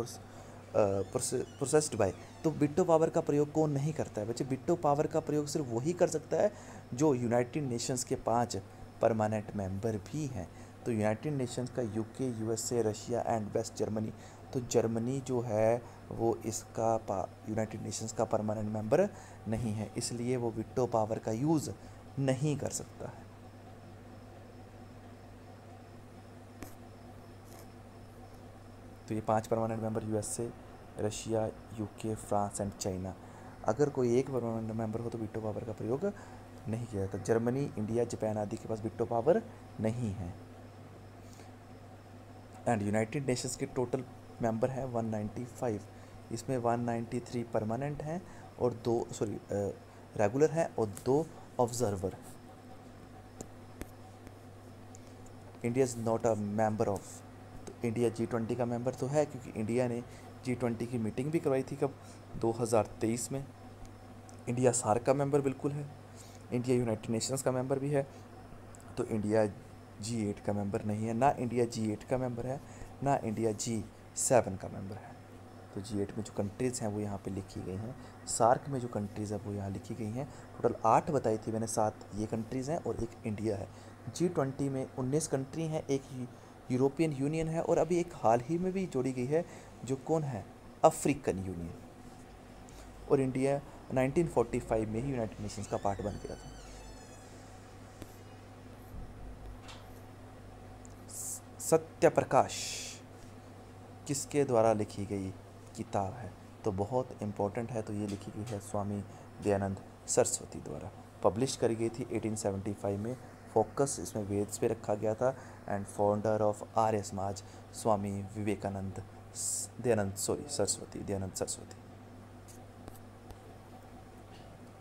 processed bye. तो बिट्टो पावर का प्रयोग कौन नहीं करता है? बच्चे बिट्टो पावर का प्रयोग सिर्फ वही कर सकता है जो यूनाइटेड नेशंस के 5 परमानेंट मेंबर भी हैं। तो यूनाइटेड नेशंस का UK, USA, Russia and West Germany. तो जर्मनी जो है वो इसका यूनाइटेड नेशंस का परमानेंट मेंबर नहीं है, इसलिए वो बिट्टो पावर का यूज़ नहीं कर सकता है। तो ये 5 permanent member USA, Russia, UK, France and China. अगर कोई एक परमानेंट मेंबर हो तो बिट्टो पावर का प्रयोग नहीं किया जाता। जर्मनी, इंडिया, जापान आदि के पास बिट्टो पावर नहीं है। एंड यूनाइटेड नेशंस के टोटल मेंबर हैं 195। इसमें 193 परमानेंट हैं और 2 रेगुलर हैं और 2 observer. India is not a member of. तो इंडिया G20 का मेंबर तो है, क्योंकि इंडिया ने G20 की मीटिंग भी करवाई थी कब? 2023 में। इंडिया सार्क का मेंबर बिल्कुल है। इंडिया यूनाइटेड नेशंस का मेंबर भी है। तो इंडिया G8 का मेंबर नहीं है। ना इंडिया G8 का मेंबर है, ना इंडिया G7 का मेंबर है। तो G8 में जो कंट्रीज़ हैं वो यहाँ पे लिखी गई हैं। सार्क में जो कंट्रीज़ है वो यहाँ लिखी गई हैं। टोटल 8 बताई थी मैंने, 7 ये कंट्रीज़ हैं और एक इंडिया है। G20 में 19 कंट्री हैं, एक यूरोपियन यूनियन है, और अभी एक हाल ही में भी जोड़ी गई है जो कौन है? African union. और इंडिया 1945 में ही यूनाइटेड नेशंस का पार्ट बन गया था। सत्यप्रकाश किसके द्वारा लिखी गई किताब है? तो बहुत इम्पोर्टेंट है, तो ये लिखी गई है स्वामी दयानंद सरस्वती द्वारा। पब्लिश करी गई थी 1875 में। फोकस इसमें वेद्स पे रखा गया था। And founder of Arya Samaj Swami Vivekananda Dayanand Saraswati.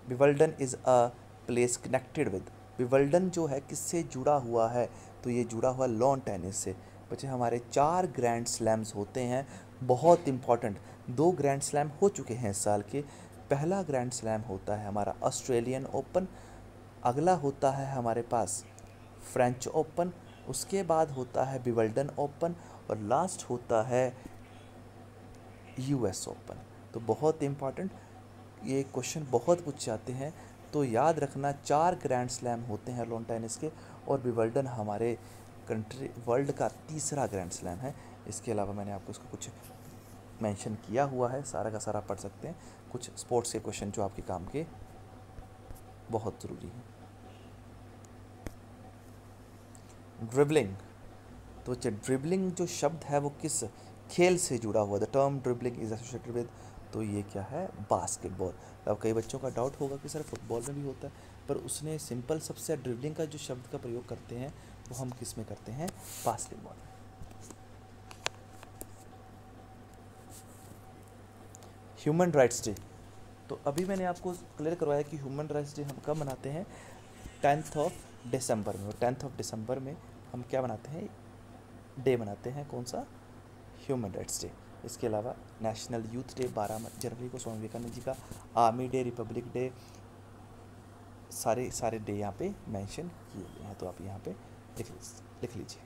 Wimbledon is a place connected with, Wimbledon जो है किससे जुड़ा हुआ है? तो ये जुड़ा हुआ लॉन टेनिस से। बच्चे हमारे 4 ग्रैंड स्लैम्स होते हैं, बहुत इंपॉर्टेंट। 2 ग्रैंड स्लैम हो चुके हैं इस साल के। पहला ग्रैंड स्लैम होता है हमारा ऑस्ट्रेलियन ओपन, अगला होता है हमारे पास फ्रेंच ओपन, उसके बाद होता है विवल्डन ओपन, और लास्ट होता है यूएस ओपन। तो बहुत इंपॉर्टेंट, ये क्वेश्चन बहुत पूछ जाते हैं, तो याद रखना 4 ग्रैंड स्लैम होते हैं लॉन टेनिस के, और विवल्डन हमारे कंट्री वर्ल्ड का तीसरा ग्रैंड स्लैम है। इसके अलावा मैंने आपको इसको कुछ मेंशन किया हुआ है, सारा का सारा पढ़ सकते हैं। कुछ स्पोर्ट्स के क्वेश्चन जो आपके काम के बहुत ज़रूरी हैं। ड्रिबलिंग, तो बच्चे ड्रिबलिंग जो शब्द है वो किस खेल से जुड़ा हुआ? The term dribbling is associated with, तो ये क्या है? बास्केटबॉल। अब कई बच्चों का डाउट होगा कि सर फुटबॉल में भी होता है, पर उसने सिंपल सबसे ड्रिबलिंग का जो शब्द का प्रयोग करते हैं वो हम किस में करते हैं? बास्केटबॉल में। ह्यूमन राइट्स डे, तो अभी मैंने आपको क्लियर करवाया कि ह्यूमन राइट्स डे हम कब मनाते हैं? 10 दिसंबर में। और 10 दिसंबर में हम क्या मनाते हैं? डे मनाते हैं, कौन सा? Human rights day. इसके अलावा नेशनल यूथ डे 12 जनवरी को स्वामी विवेकानंद जी का, आर्मी डे, रिपब्लिक डे, सारे डे यहाँ पे मेंशन किए गए हैं, तो आप यहाँ पे लिख लीजिए।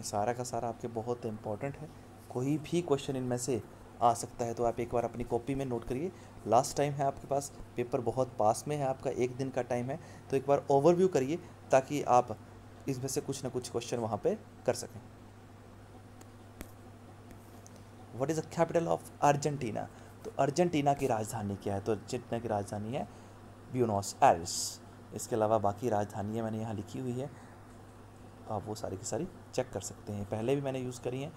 सारा का सारा आपके बहुत इंपॉर्टेंट है, कोई भी क्वेश्चन इनमें से आ सकता है, तो आप एक बार अपनी कॉपी में नोट करिए। लास्ट टाइम है आपके पास, पेपर बहुत पास में है, आपका 1 दिन का टाइम है, तो एक बार ओवरव्यू करिए ताकि आप इसमें से कुछ ना कुछ क्वेश्चन वहाँ पे कर सकें। What is the capital of Argentina? तो अर्जेंटीना की राजधानी क्या है? तो अर्जेंटीना की राजधानी है ब्यूनोस एयर्स। इसके अलावा बाकी राजधानियाँ मैंने यहाँ लिखी हुई है, आप वो सारी की सारी चेक कर सकते हैं, पहले भी मैंने यूज़ करी हैं।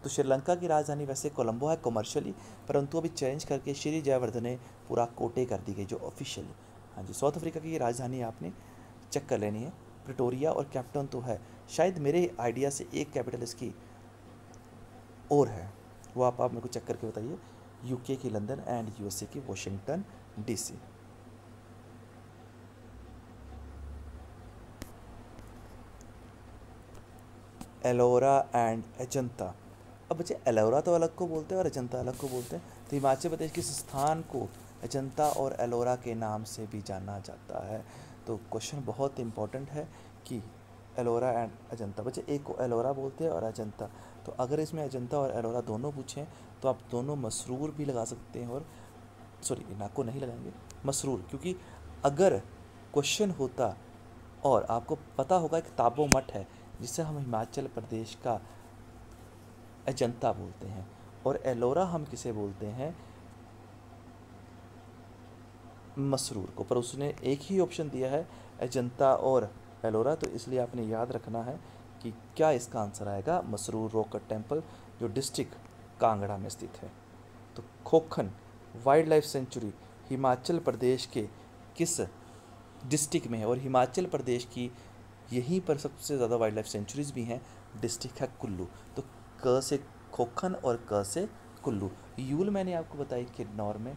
तो श्रीलंका की राजधानी वैसे कोलंबो है कमर्शियली, परंतु अभी चेंज करके श्री जयवर्धने पूरा कोटे कर दी गई जो ऑफिशियल। हाँ जी, साउथ अफ्रीका की राजधानी आपने चेक कर लेनी है, प्रिटोरिया, और कैपिटल तो है शायद मेरे आइडिया से एक कैपिटल इसकी और है, वो आप मेरे को चेक करके बताइए। यूके की लंदन एंड यूएसए की Washington DC. Ellora and Ajanta. अब बच्चे एलोरा तो अलग को बोलते हैं और अजंता अलग को बोलते हैं, तो हिमाचल प्रदेश के स्थान को अजंता और एलोरा के नाम से भी जाना जाता है। तो क्वेश्चन बहुत इंपॉर्टेंट है कि एलोरा एंड अजंता, बच्चे एक को एलोरा बोलते हैं और अजंता, तो अगर इसमें अजंता और एलोरा दोनों पूछें तो आप दोनों मसरूर भी लगा सकते हैं, और सॉरी नाको नहीं लगाएंगे, मसरूर, क्योंकि अगर क्वेश्चन होता और आपको पता होगा कि ताबो मठ है जिसे हम हिमाचल प्रदेश का अजंता बोलते हैं, और एलोरा हम किसे बोलते हैं? मसरूर को, पर उसने एक ही ऑप्शन दिया है अजंता और एलोरा, तो इसलिए आपने याद रखना है कि क्या इसका आंसर आएगा? मसरूर रॉक कट टेम्पल जो डिस्ट्रिक्ट कांगड़ा में स्थित है। तो खोखन wild life sanctuary Himachal Pradesh के किस डिस्ट्रिक्ट में है? और हिमाचल प्रदेश की यहीं पर सबसे ज़्यादा वाइल्ड लाइफ सेंचुरीज भी हैं, डिस्ट्रिक्ट है कुल्लू। तो क से खोखन और क से कुल्लू। यूल मैंने आपको बताई किन्नौर में,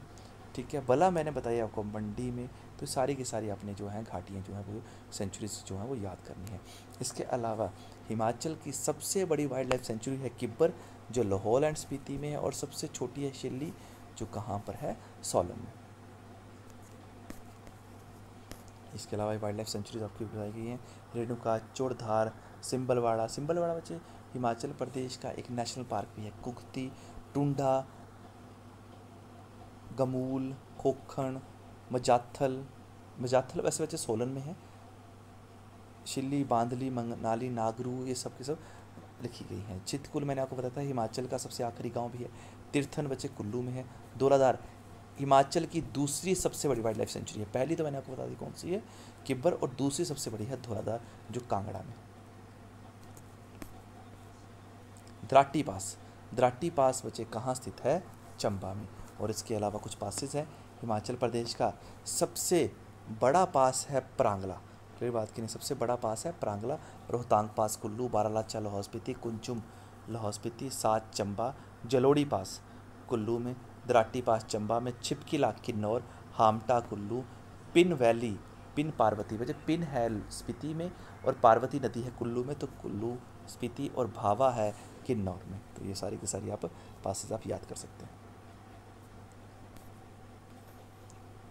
ठीक है, बला मैंने बताई आपको मंडी में। तो सारी की सारी आपने जो है घाटियाँ जो हैं वो सेंचुरीज जो हैं वो याद करनी है। इसके अलावा हिमाचल की सबसे बड़ी वाइल्ड लाइफ सेंचुरी है किब्बर जो लाहौल एंड स्पीति में है, और सबसे छोटी है शिल्ली जो कहाँ पर है? सोलन में। इसके अलावा वाइल्ड लाइफ सेंचुरीज आपकी बताई गई हैं, रेणुका, चोड़धार, सिंबलवाड़ा। सिंबलवाड़ा बच्चे हिमाचल प्रदेश का एक नेशनल पार्क भी है। कुगती, टुंडा, गमूल, खोखण, मजाथल वैसे बच्चे सोलन में है। शिल्ली, बांदली, मंगनाली, नागरू, ये सब के सब लिखी गई हैं। चितकुल मैंने आपको बताया था हिमाचल का सबसे आखिरी गांव भी है। तीर्थन बच्चे कुल्लू में है। धौलाधार हिमाचल की दूसरी सबसे बड़ी वाइल्ड लाइफ सेंचुरी है, पहली तो मैंने आपको बता दी कौन सी है, किब्बर, और दूसरी सबसे बड़ी है धौलाधार जो कांगड़ा में। द्राटी पास बच्चे कहाँ स्थित है? चंबा में। और इसके अलावा कुछ पासेस हैं। हिमाचल प्रदेश का सबसे बड़ा पास है प्रांगला, फिर बात की नहीं, सबसे बड़ा पास है प्रांगला। रोहतांग पास कुल्लू, बारालाचा लाहौल स्पीति, कुंचुम लाहौल स्पीति, सात चंबा, जलोड़ी पास कुल्लू में, द्राटी पास चंबा में, छिपकिला किन्नौर, हामटा कुल्लू, पिन वैली, पिन पार्वती, वजह पिन है स्पीति में और पार्वती नदी है कुल्लू में, तो कुल्लू स्पीति, और भावा है किन्नौर में। तो ये सारी की सारी आप पासेस आप याद कर सकते हैं।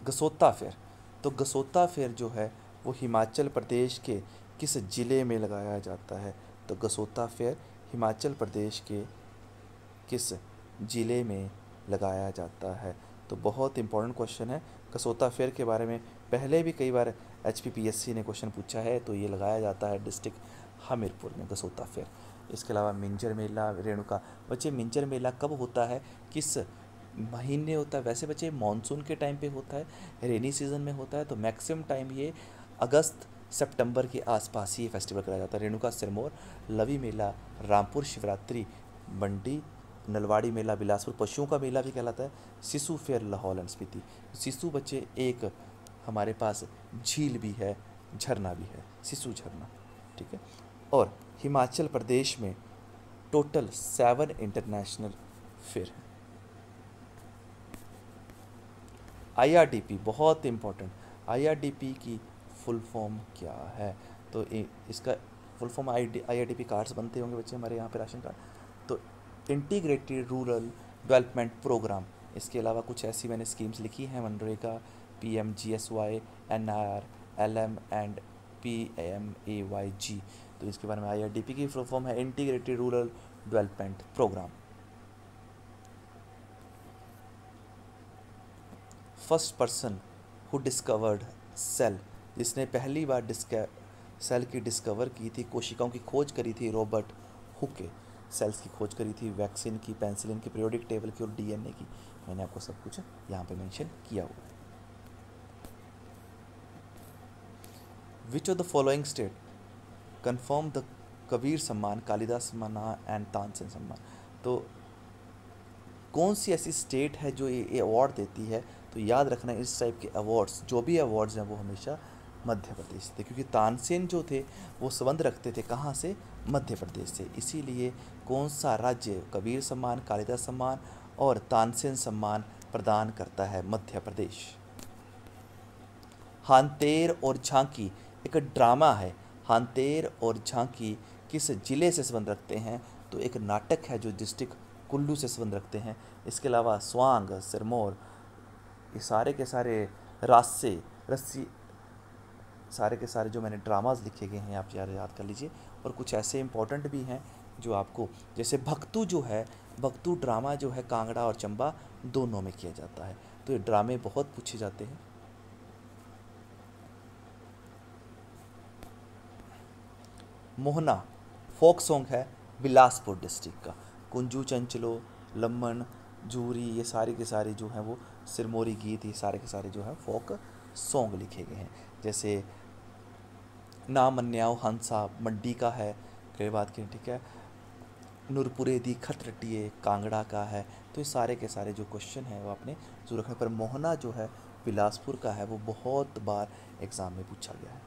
गसोता फेयर, तो गसोता फेयर जो है वो हिमाचल प्रदेश के किस ज़िले में लगाया जाता है? तो गसोता फेयर हिमाचल प्रदेश के किस ज़िले में लगाया जाता है? तो बहुत इंपॉर्टेंट क्वेश्चन है। गसोता फेयर के बारे में पहले भी कई बार HPPSC ने क्वेश्चन पूछा है। तो ये लगाया जाता है डिस्ट्रिक्ट हमीरपुर में गसोता फेयर। इसके अलावा मिंजर मेला, रेणुका, बच्चे मिंजर मेला कब होता है, किस महीने होता है? वैसे बच्चे मानसून के टाइम पे होता है, रेनी सीजन में होता है, तो मैक्सिमम टाइम ये अगस्त सितंबर के आसपास ही ये फेस्टिवल कराया जाता है। रेणुका सिरमौर, लवी मेला रामपुर, शिवरात्रि मंडी, नलवाड़ी मेला बिलासपुर, पशुओं का मेला भी कहलाता है, सिसु फेयर लाहौल एंड स्पीति। सिसु बच्चे एक हमारे पास झील भी है, झरना भी है, सिसु झरना, ठीक है। और हिमाचल प्रदेश में टोटल 7 इंटरनेशनल फेयर है। IRDP बहुत इम्पोर्टेंट, IRDP की फुल फॉर्म क्या है? तो इसका फुल फॉर्म IRDP कार्ड्स बनते होंगे बच्चे हमारे यहाँ पे राशन कार्ड। तो इंटीग्रेटेड रूरल डेवलपमेंट प्रोग्राम, इसके अलावा कुछ ऐसी मैंने स्कीम्स लिखी हैं, मनरेगा, PMGSY, NIR, LM एंड PMAYG। तो इसके बारे में IRDP की फुल फॉर्म है integrated rural development programme. First person who discovered cell, जिसने पहली बार सेल की डिस्कवर की थी, कोशिकाओं की खोज करी थी, रॉबर्ट हुके। सेल्स की खोज करी थी, वैक्सीन की, पेंसिलिन की, पीरियोडिक टेबल की और DNA की। मैंने आपको सब कुछ यहाँ पे मेंशन किया हुआ है। Which of the following state confirm the Kabir सम्मान, कालिदास सम्मान एंड तानसेन सम्मान? तो कौन सी ऐसी स्टेट है जो ये अवार्ड देती है? तो याद रखना, इस टाइप के अवार्ड्स, जो भी अवार्ड्स हैं वो हमेशा मध्य प्रदेश थे, क्योंकि तानसेन जो थे वो संबंध रखते थे कहाँ से? मध्य प्रदेश से। इसीलिए कौन सा राज्य कबीर सम्मान, कालिदास सम्मान और तानसेन सम्मान प्रदान करता है? मध्य प्रदेश। हांतेर और झांकी एक ड्रामा है। हांतेर और झांकी किस जिले से संबंध रखते हैं? तो एक नाटक है जो डिस्ट्रिक्ट कुल्लू से संबंध रखते हैं। इसके अलावा स्वांग, सिरमौर, ये सारे के सारे रास्से, रस्सी, सारे के सारे जो मैंने ड्रामाज लिखे गए हैं आप याद कर लीजिए। और कुछ ऐसे इंपॉर्टेंट भी हैं जो आपको, जैसे भक्तू जो है, भक्तू ड्रामा जो है कांगड़ा और चंबा दोनों में किया जाता है। तो ये ड्रामे बहुत पूछे जाते हैं। मोहना फोक सॉन्ग है बिलासपुर डिस्ट्रिक्ट का। कुंजू चंचलो, लम्मन, जूरी, ये सारी के सारे जो हैं वो सिरमौरी गीत, ये सारे के सारे जो हैं फोक सॉन्ग लिखे गए हैं। जैसे ना मन्याओ हंसा मंडी का है, कई बात की, ठीक है। नूरपुरे दी खत रटिए कांगड़ा का है। तो ये सारे के सारे जो क्वेश्चन हैं वो आपने जरूर रखना। पर मोहना जो है बिलासपुर का है, वो बहुत बार एग्ज़ाम में पूछा गया है।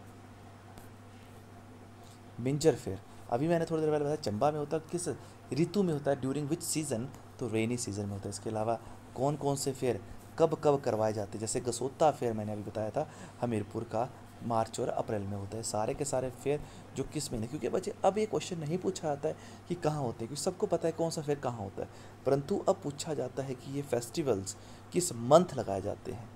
मिंजर फेयर, अभी मैंने थोड़ी देर पहले बताया चंबा में होता है, किस ऋतु में होता है? During which season? तो रेनी सीज़न में होता है। इसके अलावा कौन कौन से फेयर कब कब करवाए जाते हैं? जैसे गसोता फेयर मैंने अभी बताया था, हमीरपुर का मार्च और अप्रैल में होता है। सारे के सारे फेयर जो किस महीने, क्योंकि बच्चे अब ये क्वेश्चन नहीं पूछा जाता है कि कहाँ होते हैं, क्योंकि सबको पता है कौन सा फेयर कहाँ होता है, परंतु अब पूछा जाता है कि ये फेस्टिवल्स किस मंथ लगाए जाते हैं।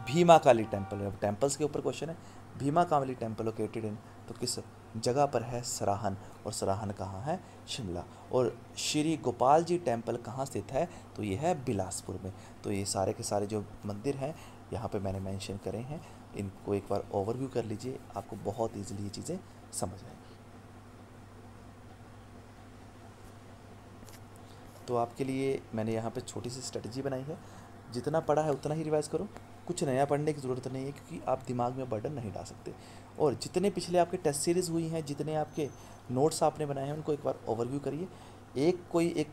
भीमा काली टेम्पल, अब टेम्पल्स के ऊपर क्वेश्चन है। भीमा काली टेम्पल लोकेटेड इन, तो किस जगह पर है? सराहन। और सराहन कहाँ है? शिमला। और श्री गोपाल जी टेम्पल कहाँ स्थित है? तो ये है बिलासपुर में। तो ये सारे के सारे जो मंदिर हैं यहाँ पे मैंने मेंशन करे हैं, इनको एक बार ओवरव्यू कर लीजिए, आपको बहुत ईजिली ये चीज़ें समझ आएंगी। तो आपके लिए मैंने यहाँ पे छोटी सी स्ट्रेटजी बनाई है, जितना पढ़ा है उतना ही रिवाइज़ करो, कुछ नया पढ़ने की ज़रूरत नहीं है, क्योंकि आप दिमाग में बर्डन नहीं डाल सकते। और जितने पिछले आपके टेस्ट सीरीज़ हुई हैं, जितने आपके नोट्स आपने बनाए हैं, उनको एक बार ओवरव्यू करिए। एक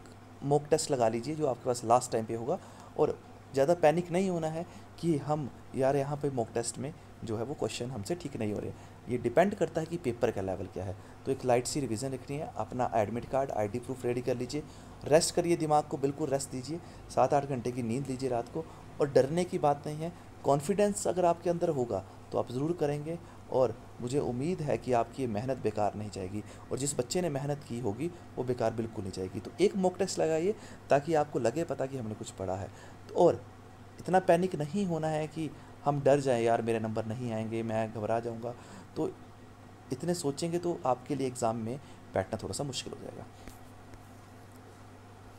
मॉक टेस्ट लगा लीजिए जो आपके पास लास्ट टाइम पे होगा। और ज़्यादा पैनिक नहीं होना है कि हम यार यहाँ पे मॉक टेस्ट में जो है वो क्वेश्चन हमसे ठीक नहीं हो रहे। ये डिपेंड करता है कि पेपर का लेवल क्या है। तो एक लाइट सी रिवीजन रखनी है। अपना admit card, ID proof ready कर लीजिए। रेस्ट करिए, दिमाग को बिल्कुल रेस्ट दीजिए। 7-8 घंटे की नींद लीजिए रात को। और डरने की बात नहीं है, कॉन्फिडेंस अगर आपके अंदर होगा तो आप ज़रूर करेंगे। और मुझे उम्मीद है कि आपकी ये मेहनत बेकार नहीं जाएगी, और जिस बच्चे ने मेहनत की होगी वो बेकार बिल्कुल नहीं जाएगी। तो एक मॉक टेस्ट लगाइए ताकि आपको लगे पता कि हमने कुछ पढ़ा है। तो और इतना पैनिक नहीं होना है कि हम डर जाएं, यार मेरे नंबर नहीं आएंगे, मैं घबरा जाऊंगा। तो इतने सोचेंगे तो आपके लिए एग्ज़ाम में बैठना थोड़ा सा मुश्किल हो जाएगा।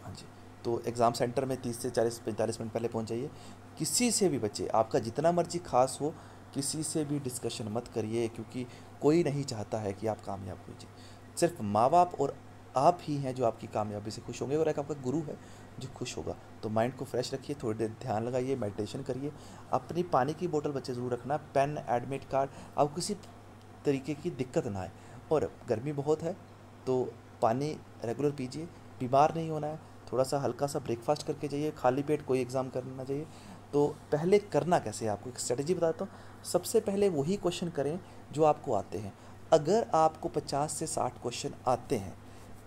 हाँ जी। तो एग्ज़ाम सेंटर में 30 से 40-45 मिनट पहले पहुंच जाइए। किसी से भी बच्चे, आपका जितना मर्जी खास हो, किसी से भी डिस्कशन मत करिए, क्योंकि कोई नहीं चाहता है कि आप कामयाब कीजिए। सिर्फ माँ बाप और आप ही हैं जो आपकी कामयाबी से खुश होंगे, और एक आपका गुरु है जो खुश होगा। तो माइंड को फ्रेश रखिए, थोड़ी देर ध्यान लगाइए, मेडिटेशन करिए। अपनी पानी की बोतल बच्चे ज़रूर रखना, पेन, एडमिट कार्ड, आपको किसी तरीके की दिक्कत ना आए। और गर्मी बहुत है तो पानी रेगुलर पीजिए। बीमार नहीं होना है, थोड़ा सा हल्का सा ब्रेकफास्ट करके जाइए, खाली पेट कोई एग्ज़ाम करना चाहिए। तो पहले करना कैसे है, आपको एक स्ट्रेटजी बताता हूँ। सबसे पहले वही क्वेश्चन करें जो आपको आते हैं। अगर आपको 50 से 60 क्वेश्चन आते हैं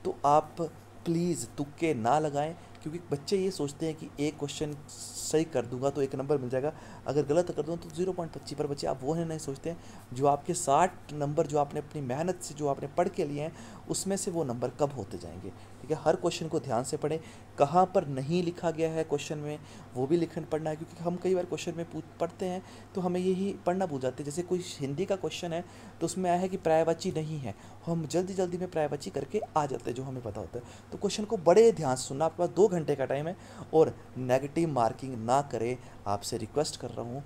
तो आप प्लीज़ तुक्के ना लगाएं, क्योंकि बच्चे ये सोचते हैं कि एक क्वेश्चन सही कर दूंगा तो 1 नंबर मिल जाएगा, अगर गलत कर दूंगा तो 0.25 पर। बच्चे आप वो नहीं सोचते हैं जो आपके 60 नंबर जो आपने अपनी मेहनत से जो आपने पढ़ के लिए हैं उसमें से वो नंबर कब होते जाएंगे। ठीक है, हर क्वेश्चन को ध्यान से पढ़ें। कहाँ पर नहीं लिखा गया है क्वेश्चन में वो भी लिखना पढ़ना है, क्योंकि हम कई बार क्वेश्चन में पढ़ते हैं तो हमें यही पढ़ना भूल जाते हैं। जैसे कोई हिंदी का क्वेश्चन है तो उसमें आया है कि पर्यायवाची नहीं है, हम जल्दी जल्दी में पर्यायवाची करके आ जाते हैं जो हमें पता होता है। तो क्वेश्चन को बड़े ध्यान से सुनना, आपके पास 2 घंटे का टाइम है। और नेगेटिव मार्किंग ना करें, आपसे रिक्वेस्ट कर रहा हूँ।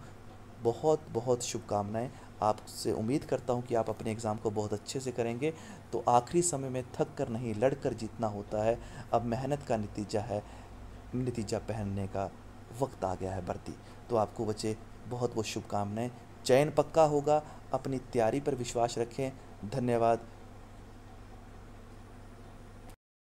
बहुत बहुत शुभकामनाएं। आपसे उम्मीद करता हूँ कि आप अपने एग्ज़ाम को बहुत अच्छे से करेंगे। तो आखिरी समय में थक कर नहीं, लड़ कर जीतना होता है। अब मेहनत का नतीजा पहनने का वक्त आ गया है वर्दी। तो आपको बच्चे बहुत बहुत शुभकामनाएं। चयन पक्का होगा, अपनी तैयारी पर विश्वास रखें। धन्यवाद।